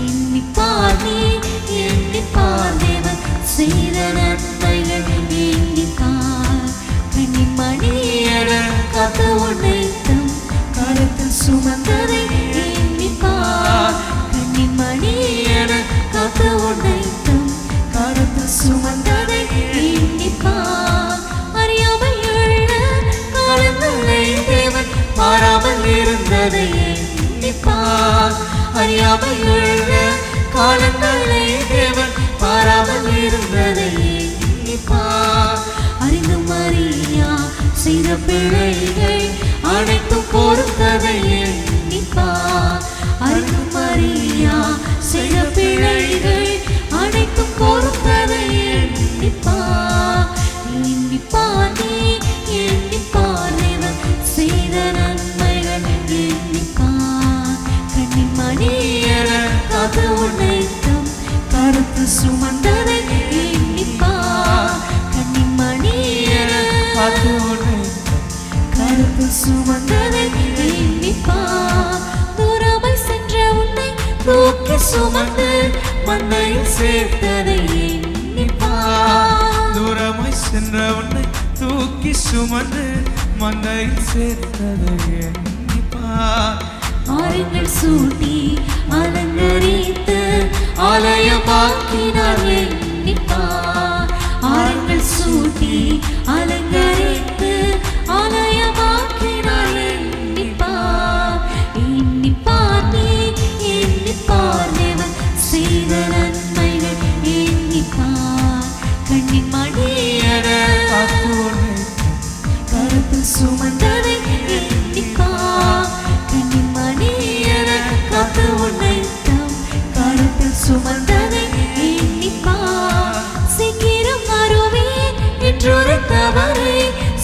எண்ணிப்பார் நீ எண்ணிப்பார் தேவன் செய்த நன்மைகள் எண்ணிப்பார், கண்ணின் மணியன காத்து உன்னைத்தும் கருத்து சுமந்ததை எண்ணிப்பார், கண்ணின் மணியன காத்து உன்னைத்தும் கருத்து சுமந்ததை எண்ணிப்பார். அறியாமல் உள்ள காலங்களை தேவன் மாறாமல் இருந்ததை எண்ணிப்பார், அறியாமல் உள்ள காலங்களை தேவன் மாறாமல் இருந்ததை எண்ணிப்பார். அறிந்தும் அறியா செய்த பிழைகள் அனைத்தும் பொறுத்ததை எண்ணிப்பார், அறிந்தும் அறியா செய்த பிழைகள் அனைத்தும் பொறுத்ததை எண்ணிப்பார். எண்ணிப்பார் நீ எண்ணிப்பார் தேவன் செய்த நன்மைகள் எண்ணிப்பார், கண்ணின் மணியன காத்து உன்னைத்தும் கருத்து சுமந்ததை எண்ணிப்பார், கண்ணின் மணியன காத்து உன்னைத்தும் கருத்து சுமந்ததை சுமந்து மந்தையில் சேர்த்ததை எண்ணிப்பார். தூரமாய் சென்ற உன்னை தூக்கி சுமந்து மந்தையில் சேர்த்ததை எண்ணிப்பார். ஆரங்கள் சூட்டி அலங்கரித்து ஆலயமாக்கினார் எண்ணிப்பார். ஆரங்கள் சூட்டி அலங்கரித்து ஆலயமாக்கினார் எண்ணிப்பார். எண்ணிப்பார் நீ எண்ணிப்பார் தேவன் செய்த நன்மைகள் எண்ணிப்பார். கண்ணின் மணியன காத்து உன்னை கருத்தில் சுமந்ததை எண்ணிப்பார். கண்ணின் மணியன காத்து உன்னை தம் கருத்தில் சுமந்ததை எண்ணிப்பார். சீக்கிரம் வருவேன் என்றுரைத்தவரை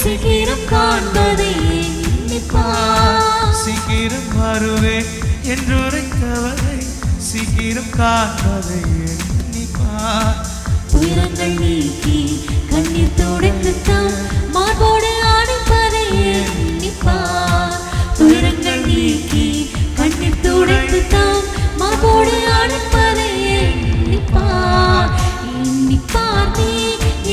சீக்கிரம் காண்பதை எண்ணிப்பார். சீக்கிரம் வருவேன் என்றுரைத்தவரை சீக்கிரம் காண்பதை எண்ணிப்பார். துயரங்கள் நீக்கி கண்ணீர் துடைத்து தாம் மார்போடு அணைப்பதை எண்ணிப்பார். துயரங்கள் நீக்கி கண்ணீர் துடைத்து தாம் மார்போடு அணைப்பதை எண்ணிப்பார். எண்ணிப்பார் நீ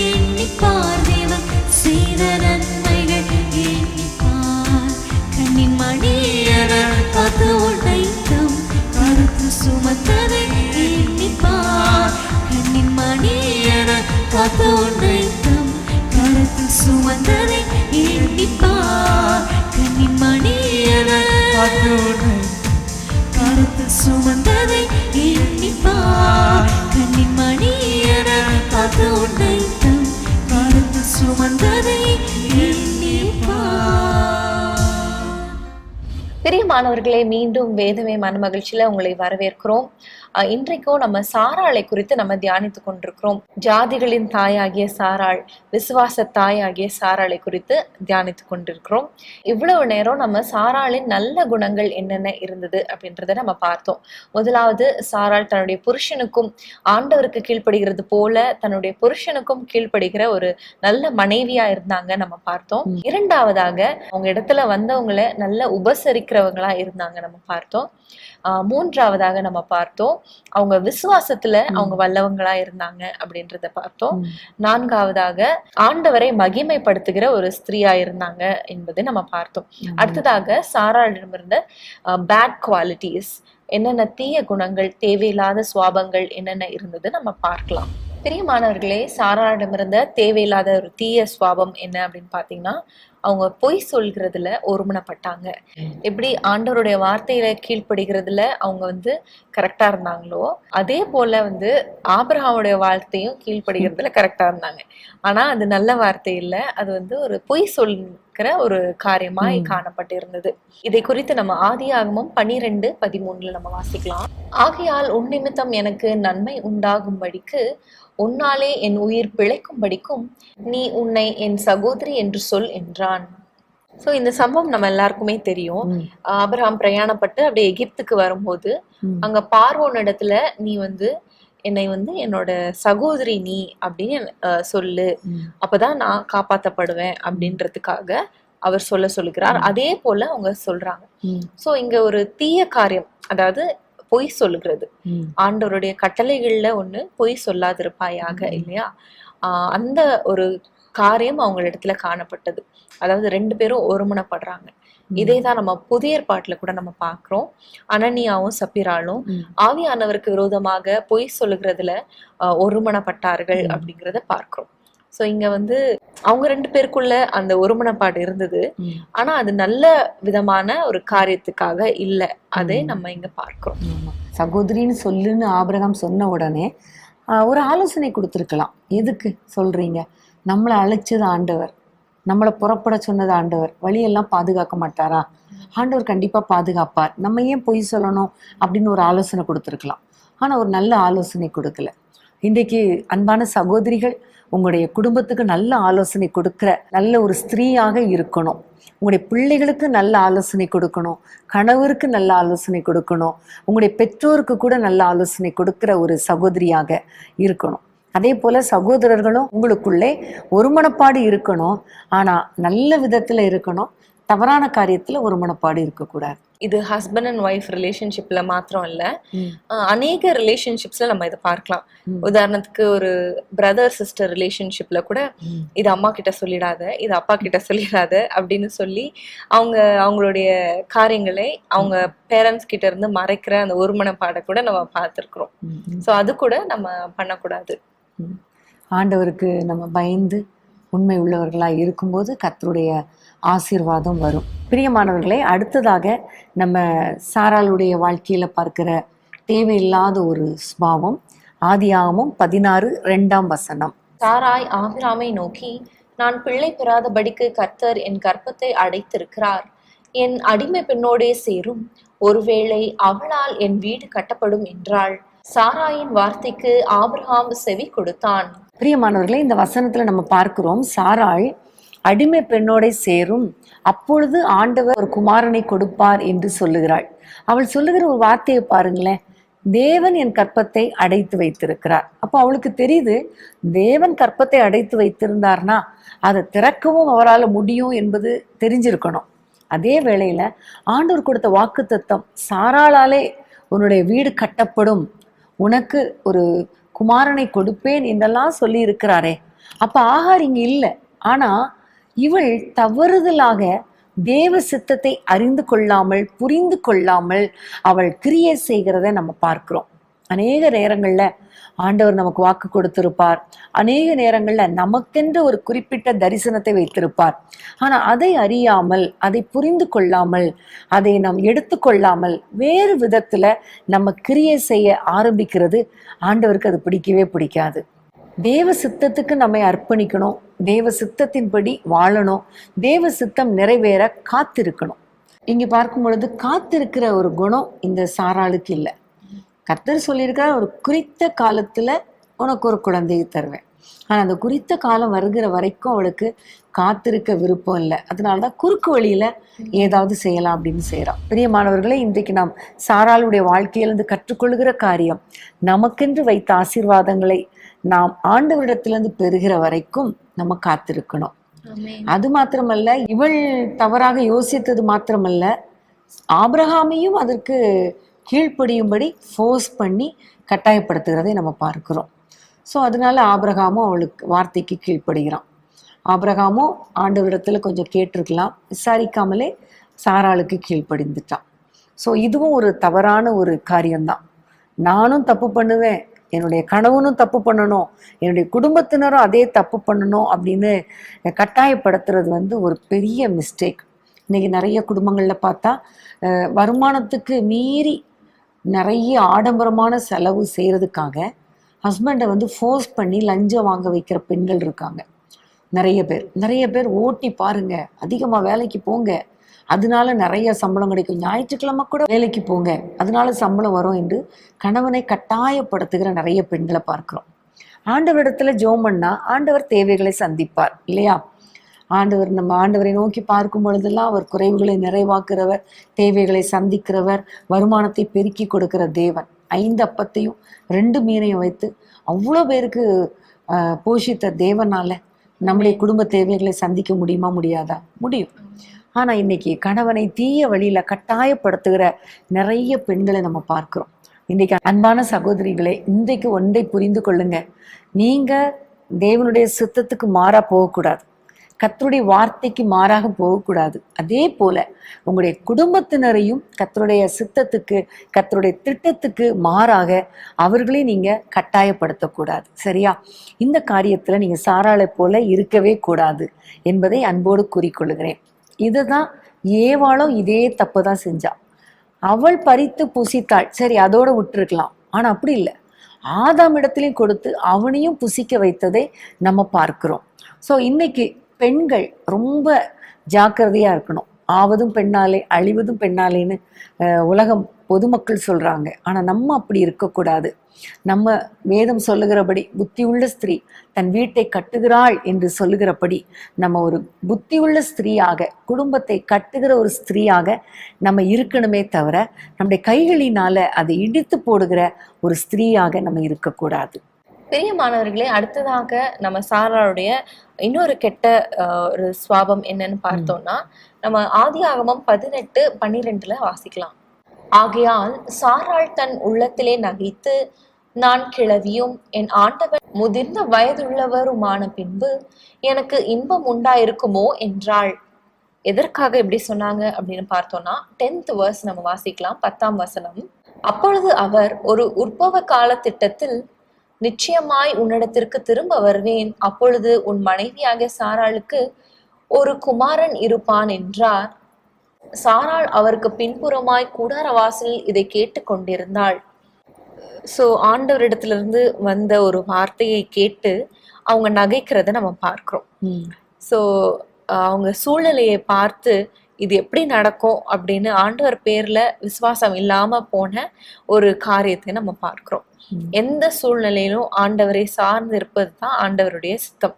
எண்ணிப்பார் தேவன் செய்த நன்மைகள் எண்ணிப்பார். கண்ணின் மணியன காத்து உன்னை தம் கருத்து சுமந்ததை எண்ணிப்பார். கண்ணின் மணியன காத்து உன்னை தம் கருத்து சுமந்ததை எண்ணிப்பார். கண்ணின் மணியன காத்து உன்னை கருத்து சுமந்ததை எண்ணிப்பார். கண்ணின் மணியன காத்து உன்னை தம் கருத்து சுமந்ததை எண்ணிப்பார். பிரியமானவர்களே, மீண்டும் வேதமே மனமகிழ்ச்சியில உங்களை வரவேற்கிறோம். இன்றைக்கும் நம்ம சாராளை குறித்து நம்ம தியானித்து கொண்டிருக்கிறோம். ஜாதிகளின் தாயாகிய சாராள், விசுவாச தாயாகிய சாராளை குறித்து தியானித்து கொண்டிருக்கிறோம். இவ்வளவு நேரம் நம்ம சாராளின் நல்ல குணங்கள் என்னென்ன இருந்தது அப்படின்றத நம்ம பார்த்தோம். முதலாவது, சாராள் தன்னுடைய புருஷனுக்கும் ஆண்டவருக்கு கீழ்ப்படுகிறது போல தன்னுடைய புருஷனுக்கும் கீழ்ப்படுகிற ஒரு நல்ல மனைவியா இருந்தாங்க நம்ம பார்த்தோம். இரண்டாவதாக, அவங்க இடத்துல வந்தவங்களை நல்ல உபசரிக்கிறவங்களா இருந்தாங்க நம்ம பார்த்தோம். மூன்றாவதாக நம்ம பார்த்தோம், அவங்க விசுவாசத்துல அவங்க வல்லவங்களா இருந்தாங்க அப்படின்றத பார்த்தோம். நான்காவதாக, ஆண்டவரை மகிமைப்படுத்துகிற ஒரு ஸ்திரீயா இருந்தாங்க என்பதை நம்ம பார்த்தோம். அடுத்ததாக, சாராளிடம் இருந்த பேட் குவாலிட்டிஸ், என்னென்ன தீய குணங்கள், தேவையில்லாத சுவாபங்கள் என்னென்ன இருந்தது நம்ம பார்க்கலாம். பிரியமானவர்களே, சாராளிடம் இருந்த தேவையில்லாத ஒரு தீய சுவாபம் என்ன அப்படின்னு பாத்தீங்கன்னா, அவங்க பொய் சொல்கிறதுல ஒருமனப்பட்டாங்க. எப்படி ஆண்டவருடைய வார்த்தையில கீழ்ப்படுகிறதுல அவங்க கரெக்டா இருந்தாங்களோ, அதே போல ஆபிரகாமுடைய வார்த்தையும் கீழ்ப்படுகிறதுல கரெக்டா இருந்தாங்க. ஆனா அது நல்ல வார்த்தை இல்ல, அது ஒரு பொய் சொல்கிற ஒரு காரியமாய் காணப்பட்டு இருந்தது. இதை குறித்து நம்ம ஆதியாகமம் 12:13 நம்ம வாசிக்கலாம். ஆகையால் உன் நிமித்தம் எனக்கு நன்மை உண்டாகும்படிக்கு உன்னாலே என் உயிர் பிழைக்கும்படிக்கும் நீ உன்னை என் சகோதரி என்று சொல் என்றான். சோ இந்த சம்பவம் நம்ம எல்லாருக்குமே தெரியும். ஆபிரகாம் பிரயாணப்பட்டு அப்படியே எகிப்துக்கு வரும்போது அங்க பார்வோன் இடத்துல நீ என்னை என்னோட சகோதரி நீ அப்படின்னு சொல்லு, அப்பதான் நான் காப்பாத்தப்படுவேன் அப்படின்றதுக்காக அவர் சொல்லுகிறார். அதே போல அவங்க சொல்றாங்க. சோ இங்க ஒரு தீய காரியம், அதாவது பொய் சொல்லுகிறது. ஆண்டவருடைய கட்டளைகள்ல ஒண்ணு பொய் சொல்லாதிருப்பாயாக, இல்லையா? அந்த ஒரு காரியம் அவங்களிடத்துல காணப்பட்டது. அதாவது 2 பேரும் ஒருமனப்படுறாங்க. இதேதான் நம்ம புதிய ஏற்பாட்டுல கூட நம்ம பாக்குறோம். அனனியாவும் சப்பிராலும் ஆவியானவருக்கு விரோதமாக பொய் சொல்லுகிறதுல ஒருமனப்பட்டார்கள் அப்படிங்கிறத பார்க்கிறோம். சோ இங்க அவங்க 2 பேருக்குள்ள அந்த ஒருமனப்பாடு இருந்தது. ஆனா அது நல்ல விதமான ஒரு காரியத்துக்காக இல்ல, அதை நம்ம இங்க பார்க்கிறோம். சகோதரின்னு சொல்லுன்னு ஆபிரகாம் சொன்ன உடனே ஒரு ஆலோசனை கொடுத்துருக்கலாம். எதுக்கு சொல்றீங்க? நம்மளை அழைச்சது ஆண்டவர், நம்மளை புறப்பட சொன்னது ஆண்டவர், வழியெல்லாம் பாதுகாக்க மாட்டாரா? ஆண்டவர் கண்டிப்பா பாதுகாப்பார், நம்ம ஏன் பொய் சொல்லணும் அப்படின்னு ஒரு ஆலோசனை கொடுத்துருக்கலாம். ஆனா ஒரு நல்ல ஆலோசனை கொடுக்கல. இன்றைக்கு அன்பான சகோதரிகள், உங்களுடைய குடும்பத்துக்கு நல்ல ஆலோசனை கொடுக்கிற நல்ல ஒரு ஸ்திரீயாக இருக்கணும். உங்களுடைய பிள்ளைகளுக்கு நல்ல ஆலோசனை கொடுக்கணும், கணவருக்கு நல்ல ஆலோசனை கொடுக்கணும், உங்களுடைய பெற்றோருக்கு கூட நல்ல ஆலோசனை கொடுக்கிற ஒரு சகோதரியாக இருக்கணும். அதே போல சகோதரர்களும் உங்களுக்குள்ளே ஒருமனப்பாடு இருக்கணும். ஆனா நல்ல விதத்துல இருக்கணும், தவறான காரியத்துல ஒரு மனப்பாடு இருக்கக்கூடாது. இது ஹஸ்பண்ட் அண்ட் ஒய்ஃப் ரிலேஷன்ஷிப்ல மாத்திரம் இல்ல, அநேக ரிலேஷன்ஷிப்ஸ்ல நம்ம இதை பார்க்கலாம். உதாரணத்துக்கு ஒரு பிரதர் சிஸ்டர் ரிலேஷன்ஷிப்ல கூட இது அம்மா கிட்ட சொல்லிடாத, இது அப்பா கிட்ட சொல்லிடாத அப்படின்னு சொல்லி அவங்களுடைய காரியங்களை அவங்க பேரண்ட்ஸ் கிட்ட இருந்து மறைக்கிற அந்த ஒரு மனப்பாடை கூட நம்ம பார்த்துருக்குறோம். ஸோ அது கூட நம்ம பண்ணக்கூடாது. ஆண்டவருக்கு நம்ம பயந்து உண்மை உள்ளவர்களாக இருக்கும்போது கர்த்தருடைய ஆசீர்வாதம் வரும். பிரியமானவர்களே, அடுத்ததாக நம்ம சாராளுடைய வாழ்க்கையில பார்க்கிற தேவையில்லாத ஒரு ஸ்பாவம் ஆதியாகமம் 16:2 சாராய் ஆபிராமை நோக்கி, நான் பிள்ளை பெறாதபடிக்கு கர்த்தர் என் கர்ப்பத்தை அடைத்திருக்கிறார், என் அடிமை பெண்ணோடே சேரும், ஒருவேளை அவளால் என் வீடு கட்டப்படும் என்றாள். சாராயின் வார்த்தைக்கு ஆபிரகாம் செவி கொடுத்தான். பிரியமானவர்களே, இந்த வசனத்துல நம்ம பார்க்கிறோம், சாராள் அடிமை பெண்ணோட சேரும், அப்பொழுது ஆண்டவர் ஒரு குமாரனை கொடுப்பார் என்று சொல்லுகிறாள். அவள் சொல்லுகிற ஒரு வார்த்தையை பாருங்களேன், தேவன் என் கற்பத்தை அடைத்து வைத்திருக்கிறார். அப்போ அவளுக்கு தெரியுது, தேவன் கற்பத்தை அடைத்து வைத்திருந்தார்னா அதை திறக்கவும் அவரால் முடியும் என்பது தெரிஞ்சிருக்கணும். அதே வேளையில ஆண்டவர் கொடுத்த வாக்குத்தத்தம், சாராளாலே உன்னுடைய வீடு கட்டப்படும், உனக்கு ஒரு குமாரனை கொடுப்பேன் என்றெல்லாம் சொல்லி இருக்கிறாரே. அப்ப ஆகார் இங்க இல்லை. ஆனா இவள் தவறுதலாக தேவ சித்தத்தை அறிந்து கொள்ளாமல் புரிந்து கொள்ளாமல் அவள் கிரியை செய்கிறத நம்ம பார்க்கிறோம். அநேக நேரங்கள்ல ஆண்டவர் நமக்கு வாக்கு கொடுத்திருப்பார், அநேக நேரங்கள்ல நமக்கென்று ஒரு குறிப்பிட்ட தரிசனத்தை வைத்திருப்பார். ஆனா அதை அறியாமல், அதை புரிந்து கொள்ளாமல், அதை நாம் எடுத்துக்கொள்ளாமல் வேறு விதத்துல நம்ம கிரியை செய்ய ஆரம்பிக்கிறது ஆண்டவருக்கு அது பிடிக்கவே பிடிக்காது. தேவ சித்தத்துக்கு நம்மை அர்ப்பணிக்கணும், தேவ சித்தத்தின்படி வாழணும், தேவ சித்தம் நிறைவேற காத்திருக்கணும். இங்க பார்க்கும் பொழுது காத்திருக்கிற ஒரு குணம் இந்த சாராளுக்கு இல்லை. கர்த்தர் சொல்லியிருக்கிற ஒரு குறித்த காலத்துல உனக்கு ஒரு குழந்தையை தருவேன். ஆனா அந்த குறித்த காலம் வருகிற வரைக்கும் அவளுக்கு காத்திருக்க விருப்பம் இல்லை. அதனாலதான் குறுக்கு வழியில ஏதாவது செய்யலாம் அப்படின்னு செய்யறான். பிரியமானவர்களே, இன்றைக்கு நாம் சாராளுடைய வாழ்க்கையிலிருந்து கற்றுக்கொள்கிற காரியம், நமக்கென்று வைத்த ஆசீர்வாதங்களை நாம் ஆண்டவரிடத்திலிருந்து பெறுகிற வரைக்கும் நம்ம காத்திருக்கணும். அது மாத்திரமல்ல, இவள் தவறாக யோசித்தது மாத்திரமல்ல, ஆபிரகாமையும் அதற்கு கீழ்ப்படியும்படி ஃபோர்ஸ் பண்ணி கட்டாயப்படுத்துகிறதை நம்ம பார்க்கிறோம். ஸோ அதனால ஆபிரகாமும் அவளுக்கு வார்த்தைக்கு கீழ்ப்படுகிறான். ஆபிரகாமும் ஆண்டவரிடத்துல கொஞ்சம் கேட்டிருக்கலாம், விசாரிக்காமலே சாராளுக்கு கீழ்ப்படிந்துட்டான். ஸோ இதுவும் ஒரு தவறான ஒரு காரியம்தான். நானும் தப்பு பண்ணுவேன், என்னுடைய கணவனும் தப்பு பண்ணணும், என்னுடைய குடும்பத்தினரும் அதே தப்பு பண்ணணும் அப்படின்னு கட்டாயப்படுத்துறது ஒரு பெரிய மிஸ்டேக். இன்னைக்கு நிறைய குடும்பங்களில் பார்த்தா வருமானத்துக்கு மீறி நிறைய ஆடம்பரமான செலவு செய்கிறதுக்காக ஹஸ்பண்டை ஃபோர்ஸ் பண்ணி லஞ்சம் வாங்க வைக்கிற பெண்கள் இருக்காங்க. நிறைய பேர் ஓட்டி பாருங்க, அதிகமாக வேலைக்கு போங்க, அதனால நிறைய சம்பளம் கிடைக்கும், ஞாயிற்றுக்கிழமை கூட வேலைக்கு போங்க, அதனால சம்பளம் வரும் என்று கணவனை கட்டாயப்படுத்துகிற நிறைய பெண்களை பார்க்கிறோம். ஆண்டவரிடத்துல ஜெபம் பண்ணா ஆண்டவர் தேவைகளை சந்திப்பார் இல்லையா? நம்ம ஆண்டவரை நோக்கி பார்க்கும் பொழுதெல்லாம் அவர் குறைவுகளை நிறைவாக்குறவர், தேவைகளை சந்திக்கிறவர், வருமானத்தை பெருக்கி கொடுக்கிற தேவன். 5 அப்பத்தையும் 2 மீனையும் வைத்து அவ்வளோ பேருக்கு போஷித்த தேவனால நம்முடைய குடும்ப தேவைகளை சந்திக்க முடியுமா? முடியாதா? முடியும். ஆனா இன்னைக்கு கணவனை தீய வழியில கட்டாயப்படுத்துகிற நிறைய பெண்களை நம்ம பார்க்கிறோம். இன்னைக்கு அன்பான சகோதரிகளே, இன்றைக்கு ஒன்றை புரிந்து கொள்ளுங்க, நீங்க தேவனுடைய சித்தத்துக்கு மாறா போகக்கூடாது, கர்த்தருடைய வார்த்தைக்கு மாறாக போகக்கூடாது. அதே போல உங்களுடைய குடும்பத்தினரையும் கர்த்தருடைய சித்தத்துக்கு, கர்த்தருடைய திட்டத்துக்கு மாறாக அவர்களையும் நீங்க கட்டாயப்படுத்தக்கூடாது. சரியா? இந்த காரியத்துல நீங்க சாராளை போல இருக்கவே கூடாது என்பதை அன்போடு கூறிக்கொள்கிறேன். இதுதான் ஏவாளும் இதே தப்பு தான் செஞ்சா. அவள் பறித்து புசித்தாள், சரி அதோட விட்டுருக்கலாம். ஆனா அப்படி இல்லை, ஆதாம் இடத்துலையும் கொடுத்து அவனையும் புசிக்க வைத்ததை நம்ம பார்க்கிறோம். ஸோ இன்னைக்கு பெண்கள் ரொம்ப ஜாக்கிரதையா இருக்கணும். ஆவதும் பெண்ணாலே அழிவதும் பெண்ணாலேன்னு உலகம் பொதுமக்கள் சொல்றாங்க. ஆனா நம்ம அப்படி இருக்கக்கூடாது. நம்ம வேதம் சொல்லுகிறபடி புத்தியுள்ள ஸ்திரீ தன் வீட்டை கட்டுகிறாள் என்று சொல்லுகிறபடி நம்ம ஒரு புத்தியுள்ள ஸ்திரீயாக, குடும்பத்தை கட்டுகிற ஒரு ஸ்திரீயாக நம்ம இருக்கணுமே தவிர நம்முடைய கைகளினால அதை இடித்து போடுகிற ஒரு ஸ்திரீயாக நம்ம இருக்கக்கூடாது. பிரியமானவர்களே, அடுத்ததாக நம்ம சாராளுடைய இன்னொரு கெட்ட ஒரு சுவாபம் என்னன்னு பார்த்தோம்னா, நம்ம ஆதியாகமம் 18:12 வாசிக்கலாம். ஆகையால் சாராள் தன் உள்ளத்திலே நகைத்து, நான் கிழவியும் என் ஆண்டவன் முதிர்ந்த வயதுள்ளவருமான பின்பு எனக்கு இன்பம் உண்டாயிருக்குமோ என்றாள். எதற்காக இப்படி சொன்னாங்க அப்படின்னு பார்த்தோம்னா 10th verse நம்ம வாசிக்கலாம். 10ஆம் வசனம். அப்பொழுது அவர், ஒரு உற்பவ கால திட்டத்தில் நிச்சயமாய் உன்னிடத்திற்கு திரும்ப வருவேன், அப்பொழுது உன் மனைவியாகிய சாராளுக்கு ஒரு குமாரன் இருப்பான் என்றார். சாராள் அவருக்கு பின்புறமாய் கூடார வாசலில் இதை கேட்டு கொண்டிருந்தாள். ஸோ ஆண்டவரிடத்துல வந்த ஒரு வார்த்தையை கேட்டு அவங்க நகைக்கிறத நம்ம பார்க்கிறோம். ஸோ அவங்க சூழ்நிலையை பார்த்து இது எப்படி நடக்கும் அப்படின்னு ஆண்டவர் பேர்ல விசுவாசம் இல்லாம போன ஒரு காரியத்தை நம்ம பார்க்கிறோம். எந்த சூழ்நிலையிலும் ஆண்டவரை சார்ந்து இருப்பது தான் ஆண்டவருடைய சித்தம்.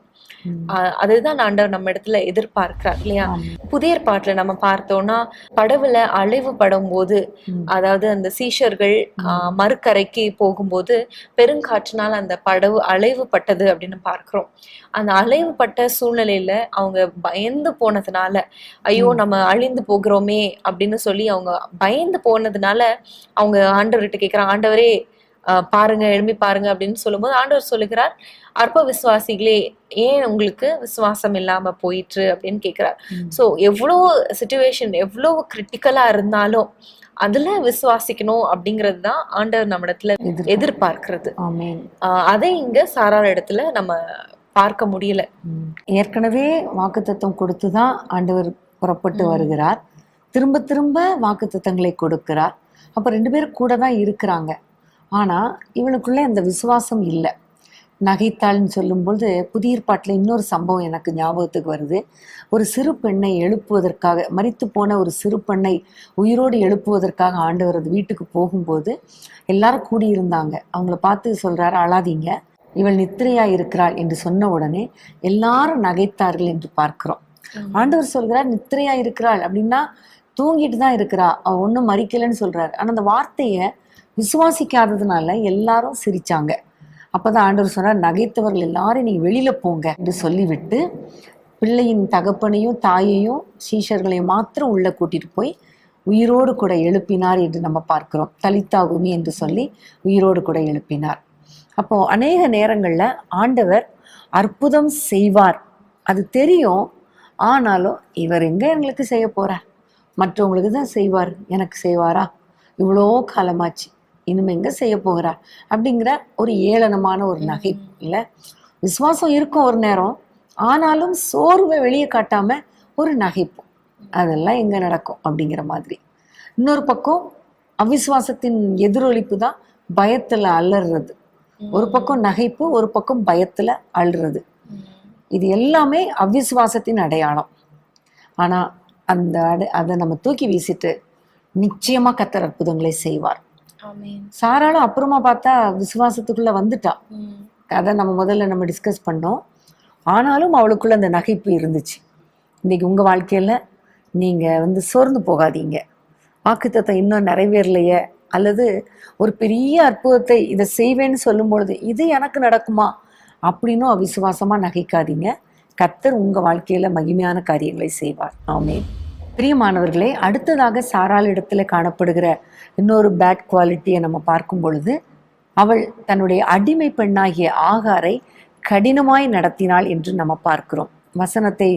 அதுதான் ஆண்டவர் நம்ம இடத்துல எதிர்பார்க்கிறார் இல்லையா? புதிய ஏற்பாட்டுல நம்ம பார்த்தோம்னா படவுல அழிவு படும் போது, அதாவது அந்த சீஷர்கள் மறுக்கரைக்கு போகும்போது பெருங்காற்றினால் அந்த படவு அலைவு பட்டது அப்படின்னு பார்க்கிறோம். அந்த அலைவுப்பட்ட சூழ்நிலையில அவங்க பயந்து போனதுனால, ஐயோ நம்ம அழிந்து போகிறோமே அப்படின்னு சொல்லி அவங்க பயந்து போனதுனால அவங்க ஆண்டவர்கிட்ட கேட்கிறாங்க, ஆண்டவரே பாருங்க, எழுப்பி பாருங்க அப்படின்னு சொல்லும்போது ஆண்டவர் சொல்லுகிறார், அற்ப விசுவாசிகளே, ஏன் உங்களுக்கு விசுவாசம் இல்லாம போயிற்று அப்படின்னு கேட்கிறார். சோ எவ்வளவு சிச்சுவேஷன் எவ்வளவு கிரிட்டிக்கலா இருந்தாலும் அதுல விசுவாசிக்கணும் அப்படிங்கிறது தான் ஆண்டவர் நம்ம இடத்துல எதிர்பார்க்கிறது. அதை இங்க சாராள் இடத்துல நம்ம பார்க்க முடியல. ஏற்கனவே வாக்குத்தத்தம் கொடுத்துதான் ஆண்டவர் புறப்பட்டு வருகிறார். திரும்ப திரும்ப வாக்குத்தத்தங்களை கொடுக்கிறார். அப்ப 2 பேரும் கூட தான் இருக்கிறாங்க. ஆனா இவனுக்குள்ள அந்த விசுவாசம் இல்லை. நகைத்தாள்னு சொல்லும்போது புதிய ஏற்பாட்டில் இன்னொரு சம்பவம் எனக்கு ஞாபகத்துக்கு வருது. ஒரு சிறு பெண்ணை எழுப்புவதற்காக, மரித்து போன ஒரு சிறு பெண்ணை உயிரோடு எழுப்புவதற்காக ஆண்டவர் அது வீட்டுக்கு போகும்போது எல்லாரும் கூடியிருந்தாங்க. அவங்கள பார்த்து சொல்றாரு, அழாதீங்க, இவள் நித்திரையா இருக்கிறாள் என்று சொன்ன உடனே எல்லாரும் நகைத்தார்கள் என்று பார்க்கிறோம். ஆண்டவர் சொல்கிறார், நித்திரையா இருக்கிறாள் அப்படின்னா தூங்கிட்டு தான் இருக்கிறா, அவ ஒன்றும் மறிக்கலைன்னு சொல்றாரு. ஆனா அந்த வார்த்தையை விசுவாசிக்காததுனால எல்லாரும் சிரிச்சாங்க. அப்பதான் ஆண்டவர் சொன்னார், நகைத்தவர்கள் எல்லாரும் நீங்க வெளியில போங்க என்று சொல்லிவிட்டு பிள்ளையின் தகப்பனையும் தாயையும் சீஷர்களையும் மாத்திரம் உள்ள கூட்டிட்டு போய் உயிரோடு கூட எழுப்பினார் என்று நம்ம பார்க்கிறோம். தலித்தாகுமி என்று சொல்லி உயிரோடு கூட எழுப்பினார். அப்போ அநேக நேரங்கள்ல ஆண்டவர் அற்புதம் செய்வார், அது தெரியும். ஆனாலும் இவர் எங்க எங்களுக்கு செய்ய போறார், மற்றவங்களுக்கு தான் செய்வார், எனக்கு செய்வாரா, இவ்வளோ காலமாச்சு, இனிமே எங்க செய்ய போகிறார் அப்படிங்கிற ஒரு ஏளனமான ஒரு நகைப்பு இல்லை. விசுவாசம் இருக்கும் ஒரு நேரம், ஆனாலும் சோர்வை வெளியே காட்டாம ஒரு நகைப்பு, அதெல்லாம் எங்க நடக்கும் அப்படிங்கிற மாதிரி. இன்னொரு பக்கம் அவிசுவாசத்தின் எதிரொலிப்பு தான் பயத்துல அலறது. ஒரு பக்கம் நகைப்பு, ஒரு பக்கம் பயத்துல அழுறது. இது எல்லாமே அவிசுவாசத்தின் அடையாளம். ஆனா அந்த அதை நம்ம தூக்கி வீசிட்டு நிச்சயமா கர்த்தர் அற்புதங்களை செய்வார். சாராளும் அப்புறமா பார்த்தா விசுவாசத்துக்குள்ள வந்துட்டா. அதை நம்ம முதல்ல டிஸ்கஸ் பண்ணோம். ஆனாலும் அவளுக்குள்ள அந்த நகைப்பு இருந்துச்சு. இன்னைக்கு உங்க வாழ்க்கையில நீங்க சோர்ந்து போகாதீங்க. வாக்குத்தத்தம் இன்னும் நிறைவேறலையே, அல்லது ஒரு பெரிய அற்புதத்தை இதை செய்வேன்னு சொல்லும் பொழுது இது எனக்கு நடக்குமா அப்படின்னும் அவிசுவாசமா நகைக்காதீங்க. கர்த்தர் உங்க வாழ்க்கையில மகிமையான காரியங்களை செய்வார். ஆமென். பிரியமானவர்களே, அடுத்ததாக சாராள் இடத்துல காணப்படுகிற இன்னொரு பேட் குவாலிட்டியை நம்ம பார்க்கும் பொழுது, அவள் தன்னுடைய அடிமை பெண்ணாகிய ஆகாரை கடினமாய் நடத்தினாள் என்று நம்ம பார்க்கிறோம். வசனத்தை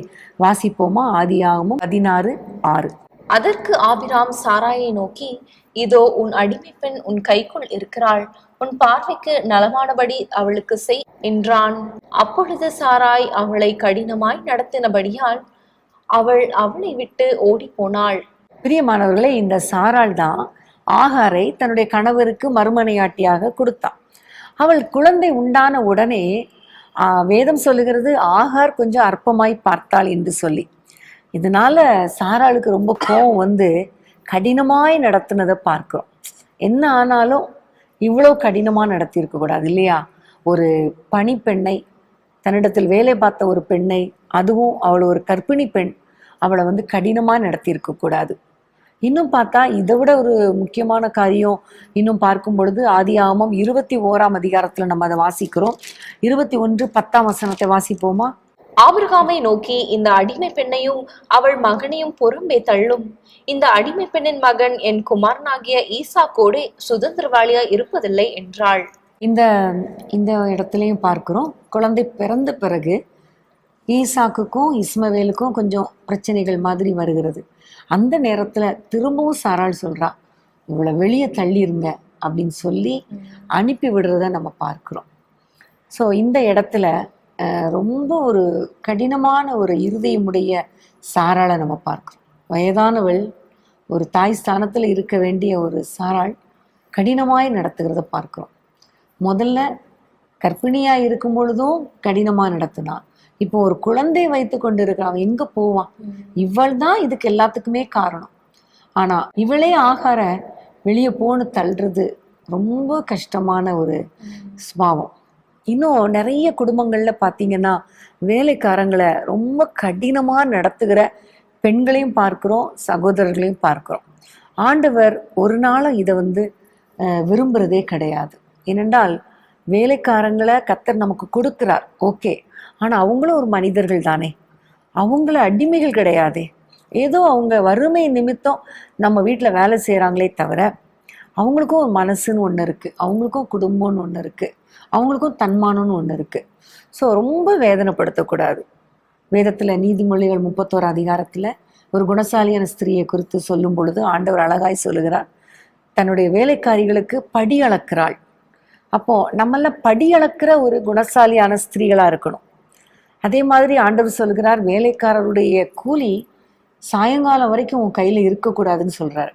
வாசிப்போமா? ஆதியாகமம் 16:6. அதற்கு ஆபிராம் சாராயை நோக்கி, இதோ உன் அடிமை பெண் உன் கைக்குள் இருக்கிறாள், உன் பார்வைக்கு நலமானபடி அவளுக்கு செய் என்றான். அப்பொழுது சாராய் அவளை கடினமாய் நடத்தினபடியால் அவளை விட்டு ஓடி போனாள். பிரியமானவர்களே, இந்த சாராள் தான் ஆகாரை தன்னுடைய கணவருக்கு மறுமனையாட்டியாக கொடுத்தான். அவள் குழந்தை உண்டான உடனே வேதம் சொல்லுகிறது, ஆகார் கொஞ்சம் அற்பமாய் பார்த்தாள் என்று சொல்லி. இதனால சாராளுக்கு ரொம்ப கோபம் கடினமாய் நடத்தினதை பார்க்கிறோம். என்ன ஆனாலும் இவ்வளோ கடினமாக நடத்தியிருக்க கூடாது இல்லையா? ஒரு பணிப்பெண்ணை, தன்னிடத்தில் வேலை பார்த்த ஒரு பெண்ணை, அதுவும் அவள் ஒரு கர்ப்பிணி பெண், அவளை கடினமாக நடத்தியிருக்க கூடாது. இன்னும் பார்த்தா இதை விட ஒரு முக்கியமான காரியம் இன்னும் பார்க்கும் பொழுது ஆதியாகமம் 21ஆம் அதிகாரத்தில் நம்ம அதை வாசிக்கிறோம். 21:10 வாசிப்போமா? ஆபிரகாமை நோக்கி, இந்த அடிமை பெண்ணையும் அவள் மகனையும் புறம்பே தள்ளும். இந்த அடிமை பெண்ணின் மகன் என் குமாரனாகிய ஈசாக்கோடு சுதந்திரவாளியா இருப்பதில்லை என்றாள். இந்த இந்த இடத்துலையும் பார்க்கிறோம், குழந்தை பிறந்த பிறகு ஈசாக்குக்கும் இஸ்மவேலுக்கும் கொஞ்சம் பிரச்சனைகள் மாதிரி வருகிறது. அந்த நேரத்துல திரும்பவும் சாராள் சொல்றா, இவளை வெளியே தள்ளிருங்க அப்படின்னு சொல்லி அனுப்பி விடுறத நம்ம பார்க்கிறோம். ஸோ இந்த இடத்துல ரொம்ப ஒரு கடினமான ஒரு இருதயமுடைய சாராளை நம்ம பார்க்கிறோம். வயதானவள், ஒரு தாய் ஸ்தானத்தில் இருக்க வேண்டிய ஒரு சாராள் கடினமாய் நடத்துகிறத பார்க்கிறோம். முதல்ல கர்ப்பிணியாக இருக்கும் பொழுதும் கடினமாக நடத்தினான். இப்போ ஒரு குழந்தை வைத்து கொண்டு இருக்கிறான், எங்கே போவான்? இவள் தான் இதுக்கு எல்லாத்துக்குமே காரணம். ஆனால் இவளே ஆகார வெளியே போன்னு தள்ளுறது ரொம்ப கஷ்டமான ஒரு சுபாவம். இன்னும் நிறைய குடும்பங்களில் பார்த்தீங்கன்னா வேலைக்காரங்களை ரொம்ப கடினமாக நடத்துகிற பெண்களையும் பார்க்குறோம், சகோதரர்களையும் பார்க்குறோம். ஆண்டவர் ஒரு நாளும் இதை விரும்புகிறதே கிடையாது. ஏனென்றால் வேலைக்காரங்களை கர்த்தர் நமக்கு கொடுக்குறார், ஓகே, ஆனால் அவங்களும் ஒரு மனிதர்கள் தானே, அவங்கள அடிமைகள் கிடையாதே. ஏதோ அவங்க வறுமை நிமித்தம் நம்ம வீட்டில் வேலை செய்கிறாங்களே தவிர அவங்களுக்கும் ஒரு மனசுன்னு ஒன்று இருக்குது, அவங்களுக்கும் குடும்பம்னு ஒன்று இருக்குது, அவங்களுக்கும் தன்மானம்னு ஒன்று இருக்குது. ஸோ ரொம்ப வேதனைப்படுத்தக்கூடாது. வேதத்தில் நீதிமொழிகள் 31 அதிகாரத்தில் ஒரு குணசாலியான ஸ்திரியை குறித்து சொல்லும் பொழுது ஆண்டவர் அழகாய் சொல்லுகிறார், தன்னுடைய வேலைக்காரிகளுக்கு படி அளக்கிறாள். அப்போது நம்மள படி அளக்கிற ஒரு குணசாலியான ஸ்திரீகளாக இருக்கணும். அதே மாதிரி ஆண்டவர் சொல்கிறார், வேலைக்காரருடைய கூலி சாயங்காலம் வரைக்கும் உன் கையில் இருக்கக்கூடாதுன்னு சொல்கிறார்.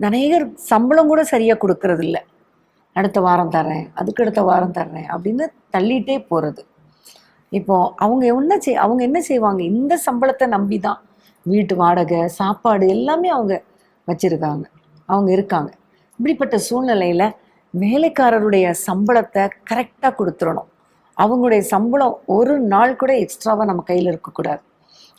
அநேகர் சம்பளம் கூட சரியாக கொடுக்கறது இல்லை, அடுத்த வாரம் தர்றேன், அதுக்கு அடுத்த வாரம் தர்றேன் அப்படின்னு தள்ளிகிட்டே போகிறது. இப்போது அவங்க என்ன செய்வாங்க? இந்த சம்பளத்தை நம்பி தான் வீட்டு வாடகை, சாப்பாடு எல்லாமே அவங்க வச்சுருக்காங்க, அவங்க இருக்காங்க. இப்படிப்பட்ட சூழ்நிலையில் வேலைக்காரருடைய சம்பளத்தை கரெக்டாக கொடுத்துடணும். அவங்களுடைய சம்பளம் ஒரு நாள் கூட எக்ஸ்ட்ராவாக நம்ம கையில் இருக்கக்கூடாது.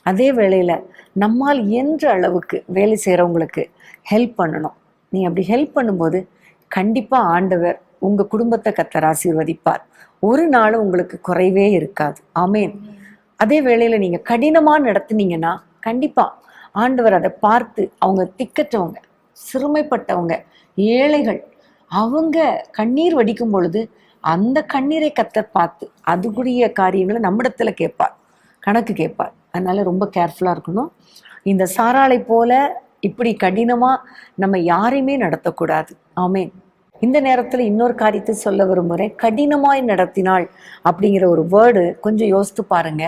அதே வேளையில் நம்மால் என்ற அளவுக்கு வேலை செய்கிறவங்களுக்கு ஹெல்ப் பண்ணணும். நீ அப்படி ஹெல்ப் பண்ணும்போது கண்டிப்பாக ஆண்டவர் உங்கள் குடும்பத்தை கர்த்தர் ஆசீர்வதிப்பார். ஒரு நாள் உங்களுக்கு குறைவே இருக்காது. ஆமேன். அதே வேளையில் நீங்கள் கடினமாக நடத்துனீங்கன்னா கண்டிப்பாக ஆண்டவர் அதை பார்த்து அவங்க திக்கற்றவங்க, சிறுமைப்பட்டவங்க, ஏழைகள், அவங்க கண்ணீர் வடிக்கும் பொழுது அந்த கண்ணீரை கர்த்தர் பார்த்து அதுக்குரிய காரியங்களை நம்மிடத்துல கேட்பார், கணக்கு கேட்பார். அதனால ரொம்ப கேர்ஃபுல்லாக இருக்கணும். இந்த சாராளை போல இப்படி கடினமாக நம்ம யாரையுமே நடத்தக்கூடாது. ஆமேன். இந்த நேரத்தில் இன்னொரு காரியத்தை சொல்ல விரும்புகிறேன். கடினமாய் நடத்தினாள் அப்படிங்கிற ஒரு வேர்டு கொஞ்சம் யோசித்து பாருங்க.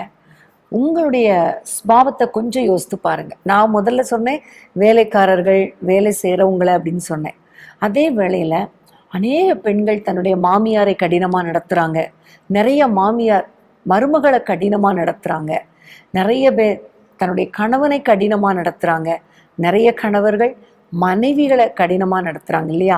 உங்களுடைய ஸ்பாவத்தை கொஞ்சம் யோசித்து பாருங்க. நான் முதல்ல சொன்னேன் வேலைக்காரர்கள், வேலை செய்கிறவங்களை அப்படின்னு சொன்னேன். அதே வேளையில் அநேக பெண்கள் தன்னுடைய மாமியாரை கடினமாக நடத்துகிறாங்க. நிறைய மாமியார் மருமகளை கடினமாக நடத்துகிறாங்க. நிறைய பேர் தன்னுடைய கணவனை கடினமாக நடத்துகிறாங்க. நிறைய கணவர்கள் மனைவிகளை கடினமாக நடத்துகிறாங்க இல்லையா?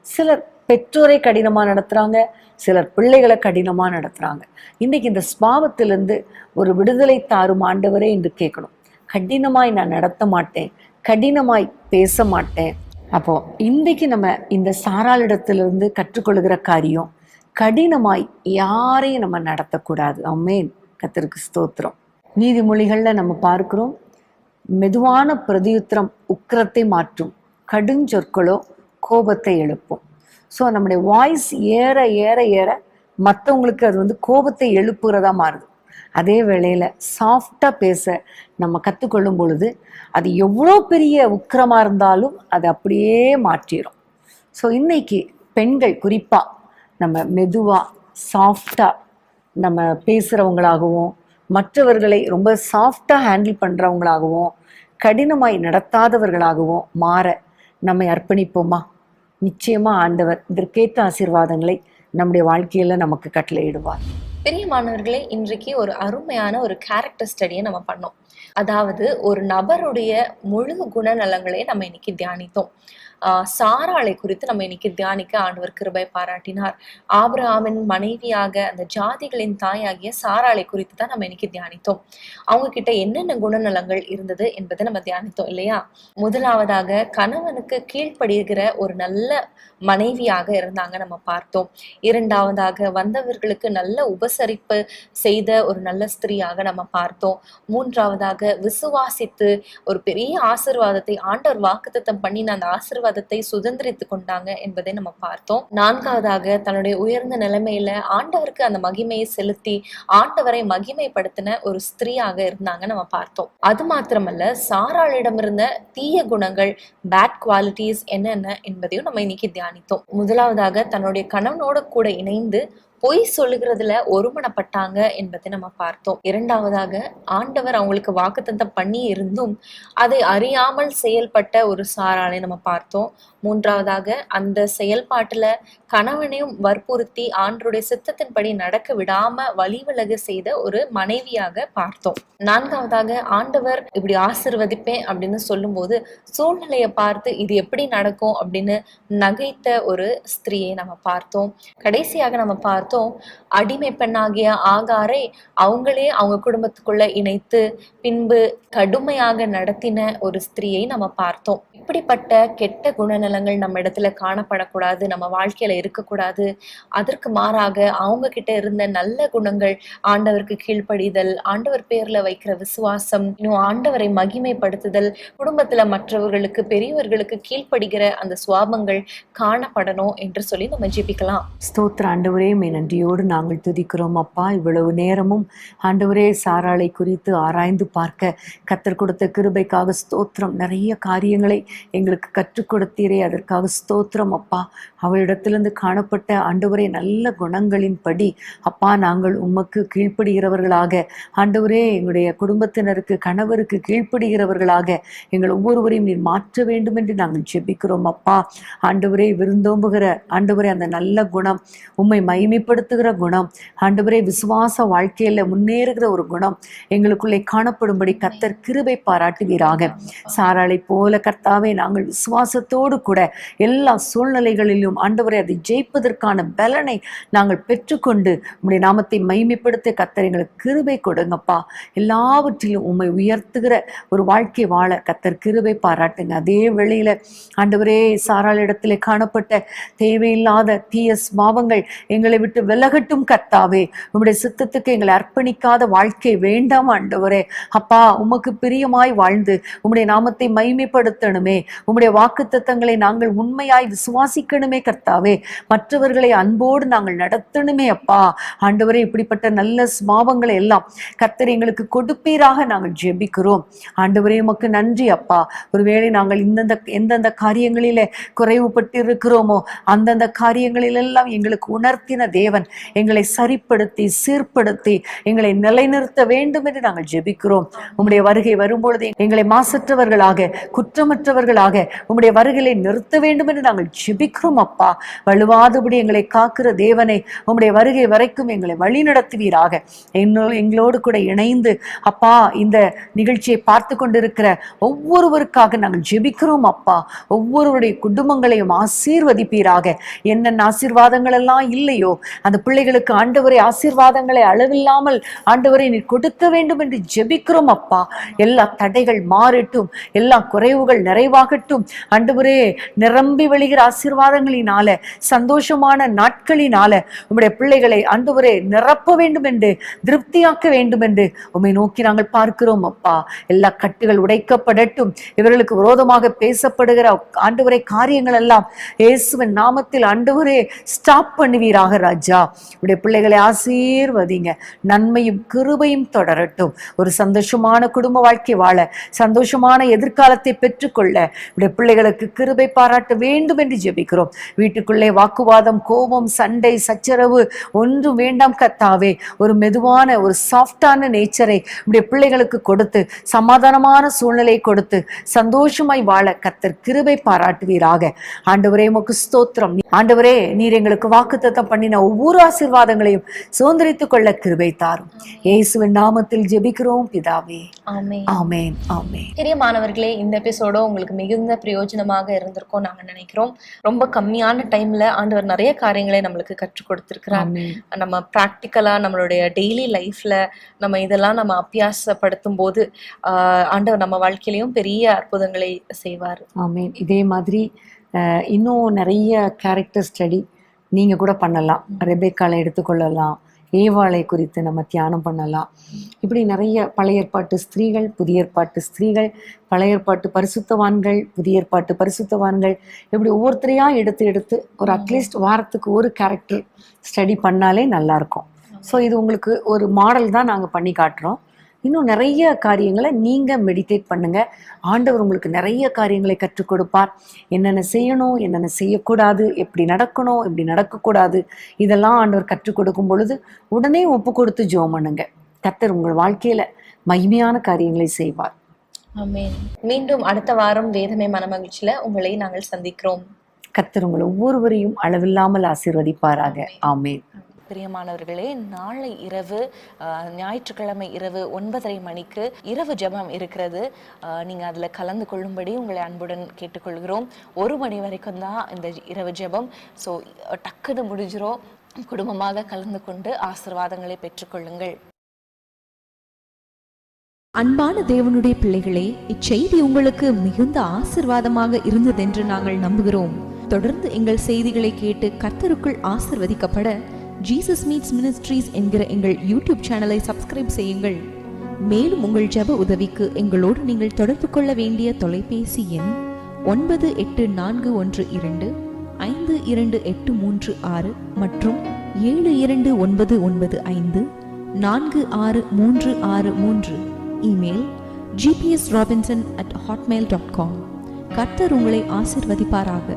சிலர் பெற்றோரை கடினமாக நடத்துகிறாங்க, சிலர் பிள்ளைகளை கடினமாக நடத்துகிறாங்க. இன்றைக்கி இந்த ஸ்பாவத்திலிருந்து ஒரு விடுதலை தாரும் ஆண்டவரே என்று கேட்கணும். கடினமாய் நான் நடத்த மாட்டேன், கடினமாய் பேச மாட்டேன். அப்போது இன்றைக்கு நம்ம இந்த சாராளிடத்திலிருந்து கற்றுக்கொள்கிற காரியம், கடினமாய் யாரையும் நம்ம நடத்தக்கூடாது. ஆமென். கர்த்தருக்கு ஸ்தோத்திரம். நீதிமொழிகளில் நம்ம பார்க்கிறோம், மெதுவான பிரதியுத்திரம் உக்கிரத்தை மாற்றும், கடுஞ்சொற்களோ கோபத்தை எழுப்பும். ஸோ நம்முடைய வாய்ஸ் ஏற ஏற ஏற மற்றவங்களுக்கு அது கோபத்தை எழுப்புகிறதா மாறுது. அதே வேளையில் சாஃப்டாக பேச நம்ம கற்றுக்கொள்ளும் பொழுது அது எவ்வளோ பெரிய உக்கிரமாக இருந்தாலும் அதை அப்படியே மாற்றிடும். ஸோ இன்னைக்கு பெண்கள் குறிப்பாக நம்ம மெதுவாக சாஃப்டாக நம்ம பேசுகிறவங்களாகவும், மற்றவர்களை ரொம்ப சாஃப்டாக ஹேண்டில் பண்ணுறவங்களாகவும், கடினமாய் நடத்தாதவர்களாகவும் மாற நம்மை அர்ப்பணிப்போமா? நிச்சயமாக ஆண்டவர் இதற்கேற்ற ஆசீர்வாதங்களை நம்முடைய வாழ்க்கையில் நமக்கு கட்டளையிடுவார். பிரியமானவர்களே, இன்றைக்கு ஒரு அருமையான ஒரு கேரக்டர் ஸ்டடியை நம்ம பண்ணோம். அதாவது ஒரு நபருடைய முழு குணநலங்களை நம்ம இன்னைக்கு தியானித்தோம். சாராளை குறித்து நம்ம இன்னைக்கு தியானிக்க ஆண்டவர் கிருபை பாராட்டினார். ஆபிரகாமின் மனைவியாக அந்த ஜாதிகளின் தாயாகிய சாராளை குறித்து தான் நம்ம இன்னைக்கு தியானித்தோம். அவங்க கிட்ட என்னென்ன குணநலங்கள் இருந்தது என்பதை நம்ம தியானித்தோம் இல்லையா? முதலாவதாக கணவனுக்கு கீழ்ப்படுகிற ஒரு நல்ல மனைவியாக இருந்தாங்க நம்ம பார்த்தோம். இரண்டாவதாக வந்தவர்களுக்கு நல்ல உபசரிப்பு செய்த ஒரு நல்ல ஸ்திரீயாக நம்ம பார்த்தோம். மூன்றாவதாக விசுவாசித்து ஒரு பெரிய ஆசீர்வாதத்தை ஆண்டவர் வாக்குத்தத்தம் பண்ணின அந்த ஆசீர்வாதத்தை சுதந்திரித்து கொண்டாங்க என்பதை நம்ம பார்த்தோம். நான்காவதாக தன்னுடைய உயர்ந்த நிலைமையில ஆண்டவருக்கு அந்த மகிமையை செலுத்தி ஆண்டவரை மகிமைப்படுத்தின ஒரு ஸ்திரீயாக இருந்தாங்க நம்ம பார்த்தோம். அது மாத்திரமல்ல, சாராளிடம் இருந்த தீய குணங்கள், பேட் குவாலிட்டிஸ் என்னென்ன என்பதையும் நம்ம இன்னைக்கு தியானித்தோம். முதலாவதாக தன்னுடைய கணவனோட கூட இணைந்து பொய் சொல்லுகிறதுல ஒருமனப்பட்டாங்க என்பதை நம்ம பார்த்தோம். இரண்டாவதாக ஆண்டவர் அவங்களுக்கு வாக்குத்தத்தம் பண்ணி இருந்தும் அதை அறியாமல் செயல்பட்ட ஒரு சாராளை நம்ம பார்த்தோம். மூன்றாவதாக அந்த செயல்பாட்டுல கணவனையும் வற்புறுத்தி ஆண்டருடைய சித்தத்தின்படி நடக்க விடாம வழிவிலக செய்த ஒரு மனைவியாக பார்த்தோம். நான்காவதாக ஆண்டவர் இப்படி ஆசீர்வதிப்பேன் அப்படின்னு சொல்லும் போது சூழ்நிலையை பார்த்து இது எப்படி நடக்கும் அப்படின்னு நகைத்த ஒரு ஸ்திரீயை நம்ம பார்த்தோம். கடைசியாக நம்ம பார்த்தோம், அடிமை பெண்ணாகிய ஆகாரை அவங்களே அவங்க குடும்பத்துக்குள்ள இணைத்து பின்பு கடுமையாக நடத்தின ஒரு ஸ்திரீயை நம்ம பார்த்தோம். இப்படிப்பட்ட கெட்ட குணநலங்கள் நம்ம இடத்துல காணப்படக்கூடாது, நம்ம வாழ்க்கையில இருக்கக்கூடாது. அதற்கு மாறாக அவங்க கிட்ட இருந்த நல்ல குணங்கள், ஆண்டவருக்கு கீழ்ப்படிதல், ஆண்டவர் பேர்ல வைக்கிற விசுவாசம், இன்னும் ஆண்டவரை மகிமைப்படுத்துதல், குடும்பத்துல மற்றவர்களுக்கு பெரியவர்களுக்கு கீழ்ப்படுகிற அந்த சுவாபங்கள் காணப்படணும் என்று சொல்லி நம்ம ஜெபிக்கலாம். ஸ்தோத்திர ஆண்டவரே, நன்றியோடு நாங்கள் துதிக்கிறோம் அப்பா. இவ்வளவு நேரமும் ஆண்டவரே சாராளை குறித்து ஆராய்ந்து பார்க்க கர்த்தர் கொடுத்த கிருபைக்காக ஸ்தோத்திரம். நிறைய காரியங்களை எங்களுக்கு கற்றுக் கொடுத்தீரே, அதற்காக ஸ்தோத்திரம் அப்பா. அவளிடத்திலிருந்து காணப்பட்ட ஆண்டவரே நல்ல குணங்களின்படி அப்பா நாங்கள் உமக்கு கீழ்ப்படுகிறவர்களாக, ஆண்டவரே எங்களுடைய குடும்பத்தினருக்கு கணவருக்கு கீழ்ப்படுகிறவர்களாக எங்கள் ஒவ்வொருவரையும் நீர் மாற்ற வேண்டும் என்று நாங்கள் ஜெபிக்கிறோம் அப்பா. ஆண்டவரே விருந்தோம்புகிற ஆண்டவரே அந்த நல்ல குணம், உம்மை மகிமைப்படுத்துகிற குணம், ஆண்டவரே விசுவாச வாழ்க்கையில முன்னேறுகிற ஒரு குணம் எங்களுக்குள்ளே காணப்படும்படி கர்த்தர் கிருபை பாராட்டுவீராக. சாராளை போல கர்த்தாவே நாங்கள் விசுவாசத்தோடு கூட எல்லா சூழ்நிலைகளிலும் ஆண்டவரே அதை ஜெயிப்பதற்கான பலனை நாங்கள் பெற்றுக்கொண்டு உம்முடைய நாமத்தை மகிமைப்படுத்த கர்த்தர் எங்களுக்கு கிருபை கொடுங்கப்பா. எல்லாவற்றிலும் உம்மை உயர்த்துகிற ஒரு வாழ்க்கை வாழ கர்த்தர் கிருபை பாராட்டுங்க. அதே வேளையில ஆண்டவரே சாராளிடத்திலே காணப்பட்ட தேவையில்லாத தீய சுபாவங்கள் எங்களை விட்டு விலகட்டும் கர்த்தாவே. உம்முடைய சித்தத்துக்கு எங்களை அர்ப்பணிக்காத வாழ்க்கை வேண்டாம் ஆண்டவரே. அப்பா உமக்கு பிரியமாய் வாழ்ந்து உம்முடைய நாமத்தை மகிமைப்படுத்தணுமே, உம்முடைய வாக்குத்தத்தங்களை நாங்கள் உண்மையாய் விசுவாசிக்கணுமே கர்த்தாவே. மற்றவர்களை அன்போடு நாங்கள் நடத்தணுமே அப்பா. ஆண்டவரே இப்படிப்பட்ட நல்ல சுபாவங்களை எல்லாம் கர்த்தர் எங்களுக்கு கொடுப்பீராக நாங்கள் ஜெபிக்கிறோம். ஆண்டவரே உமக்கு நன்றி அப்பா. ஒருவேளை நாங்கள் எந்தெந்த காரியங்களிலே குறைவுபட்டு இருக்கிறோமோ அந்தந்த காரியங்களிலெல்லாம் எங்களுக்கு உணர்த்தின தேவன் எங்களை சரிப்படுத்தி சீர்படுத்தி எங்களை நிலைநிறுத்த வேண்டும் என்று நாங்கள் ஜெபிக்கிறோம். உம்முடைய வருகை வரும்பொழுது எங்களை மாசற்றவர்களாக குற்றமற்றவர்களாக உம்முடைய வருகையை நிறுத்த வேண்டும் என்று நாங்கள் ஜெபிக்கிறோம் அப்பா. வலுவாதபடி எங்களை காக்கிற தேவனை உம்முடைய வருகை வரைக்கும் எங்களை வழி நடத்துவீராக. எங்களோடு கூட இணைந்து அப்பா இந்த நிகழ்ச்சியை பார்த்து கொண்டிருக்கிற ஒவ்வொருவருக்காக நாங்கள் ஜெபிக்கிறோம் அப்பா. ஒவ்வொருவருடைய குடும்பங்களையும் ஆசீர்வதிப்பீராக. என்னென்ன ஆசீர்வாதங்கள் எல்லாம் இல்லையோ அந்த பிள்ளைகளுக்கு ஆண்டவரை ஆசீர்வாதங்களை அளவில்லாமல் ஆண்டவரை நீர் கொடுக்க வேண்டும் என்று ஜெபிக்கிறோம் அப்பா. எல்லா தடைகள் மாறட்டும், எல்லா குறைவுகள் நிறைவாகட்டும் ஆண்டவரே. நிரம்பி வழிகிற ஆசீர்வாதங்களினால சந்தோஷமான நாட்களினால உம்முடைய பிள்ளைகளை ஆண்டவரே நிரப்ப வேண்டும் என்று திருப்தியாக்க வேண்டும் என்று உம்மை நோக்கி நாங்கள் பார்க்கிறோம் அப்பா. எல்லா கட்டுகள் உடைக்கப்படட்டும். இவர்களுக்கு விரோதமாக பேசப்படுகிற ஆண்டவரை காரியங்கள் எல்லாம் இயேசுவின் நாமத்தில் ஆண்டவரே ஸ்டாப் பண்ணுவீராக ராஜா. உடைய பிள்ளைகளை ஆசீர்வதிங்க. நன்மையும் கிருபையும் தொடரட்டும். ஒரு சந்தோஷமான குடும்ப வாழ்க்கை வாழ, சந்தோஷமான எதிர்காலத்தை பெற்றுக்கொள்ள உடைய பிள்ளைகளுக்கு கிருபை பாராட்ட வேண்டும் என்று ஜெபிக்கிறோம். வீட்டுக்குள்ளே வாக்குவாதம், கோபம், சண்டை, சச்சரவு ஒன்றும் வேண்டாம் கர்த்தாவே. ஒரு மெதுவான ஒரு சாஃப்டான நேச்சரை உடைய பிள்ளைகளுக்கு கொடுத்து சமாதானமான சூழ்நிலை கொடுத்து சந்தோஷமாய் வாழ கர்த்தர் கிருபை பாராட்டுவீராக. ஆண்டவரே உமக்கு ஸ்தோத்திரம். ஆண்டவரே நீர் எங்களுக்கு வாக்குத்தத்தம் பண்ணின ஒவ்வொரு ஆசீர்வாதங்களையும் சுதந்திரித்துக் கொள்ள கிருபை தாரும். இயேசுவின் நாமத்தில் ஜெபிக்கிறோம் பிதாவே. ஆமென். ஆமென். ஆமென். பிரியமானவர்களே, இந்த எபிசோட உங்களுக்கு உங்களுக்கு மிகுந்த பிரயோஜனமாக இருந்திருக்கும் நாங்க நினைக்கிறோம். ரொம்ப கம்மியான டைம்ல ஆண்டவர் நிறைய காரியங்களை நம்மளுக்கு கற்றுக் கொடுத்திருக்கிறார். நம்ம ப்ராக்டிக்கலா நம்மளுடைய டெய்லி லைஃப்ல நம்ம இதெல்லாம் நம்ம அபியாசப்படுத்தும் போது ஆண்டவர் நம்ம வாழ்க்கையிலையும் பெரிய அற்புதங்களை செய்வார். ஆமீன். இதே மாதிரி இன்னும் நிறைய கேரக்டர் ஸ்டடி நீங்கள் கூட பண்ணலாம். ரெபேக்காலை எடுத்துக்கொள்ளலாம், ஏவாளை குறித்து நம்ம தியானம் பண்ணலாம். இப்படி நிறைய பழைய ஏற்பாட்டு ஸ்திரீகள், புதிய ஏற்பாட்டு ஸ்திரீகள், பழைய ஏற்பாட்டு பரிசுத்தவான்கள், புதிய ஏற்பாட்டு பரிசுத்தவான்கள், இப்படி ஒவ்வொருத்தரையாக எடுத்து ஒரு அட்லீஸ்ட் வாரத்துக்கு ஒரு கேரக்டர் ஸ்டடி பண்ணாலே நல்லாயிருக்கும். ஸோ இது உங்களுக்கு ஒரு மாடல் தான் நாங்கள் பண்ணி காட்டுறோம். இன்னும் நிறைய காரியங்களை நீங்கள் மெடிடேட் பண்ணுங்கள். ஆண்டவர் உங்களுக்கு நிறைய காரியங்களை கற்றுக் கொடுப்பார். என்னென்ன செய்யணும், என்னென்ன செய்யக்கூடாது, எப்படி நடக்கணும், எப்படி நடக்கக்கூடாது, இதெல்லாம் ஆண்டவர் கற்றுக் கொடுக்கும் பொழுது உடனே ஒப்பு கொடுத்து ஜெபம் பண்ணுங்க. கர்த்தர் உங்கள் வாழ்க்கையில் மகிமையான காரியங்களை செய்வார். ஆமென். மீண்டும் அடுத்த வாரம் வேதமே மனமகிழ்ச்சியில உங்களை நாங்கள் சந்திக்கிறோம். கர்த்தர் உங்கள் ஒவ்வொருவரையும் அளவில்லாமல் ஆசீர்வதிப்பாராக. ஆமென். பிரியமானவர்களே, நாளை இரவு ஞாயிற்றுக்கிழமை இரவு 9:30 மணிக்கு இரவு ஜெபம் இருக்கிறது. நீங்கள் அதில் கலந்து கொள்ளும்படி உங்களை அன்புடன் கேட்டுக்கொள்கிறோம். 1 மணி வரைக்கும் தான் இந்த இரவு ஜெபம். ஸோ டக்குன்னு முடிஞ்சிரும். குடும்பமாக கலந்து கொண்டு ஆசீர்வாதங்களை பெற்றுக்கொள்ளுங்கள். அன்பான தேவனுடைய பிள்ளைகளே, இச்செய்தி உங்களுக்கு மிகுந்த ஆசீர்வாதமாக இருந்ததென்று நாங்கள் நம்புகிறோம். தொடர்ந்து எங்கள் செய்திகளை கேட்டு கர்த்தருக்குள் ஆசீர்வதிக்கப்பட ஜீசஸ் மீட்ஸ் மினிஸ்ட்ரீஸ் என்கிற எங்கள் யூடியூப் சேனலை சப்ஸ்கிரைப் செய்யுங்கள். மேலும் உங்கள் ஜெப உதவிக்கு எங்களோடு நீங்கள் தொடர்பு கொள்ள வேண்டிய தொலைபேசி எண் 9842252836 மற்றும் 7299546363. Email gpsrobinson@hotmail.com. கர்த்தர் உங்களை ஆசீர்வதிப்பாராக.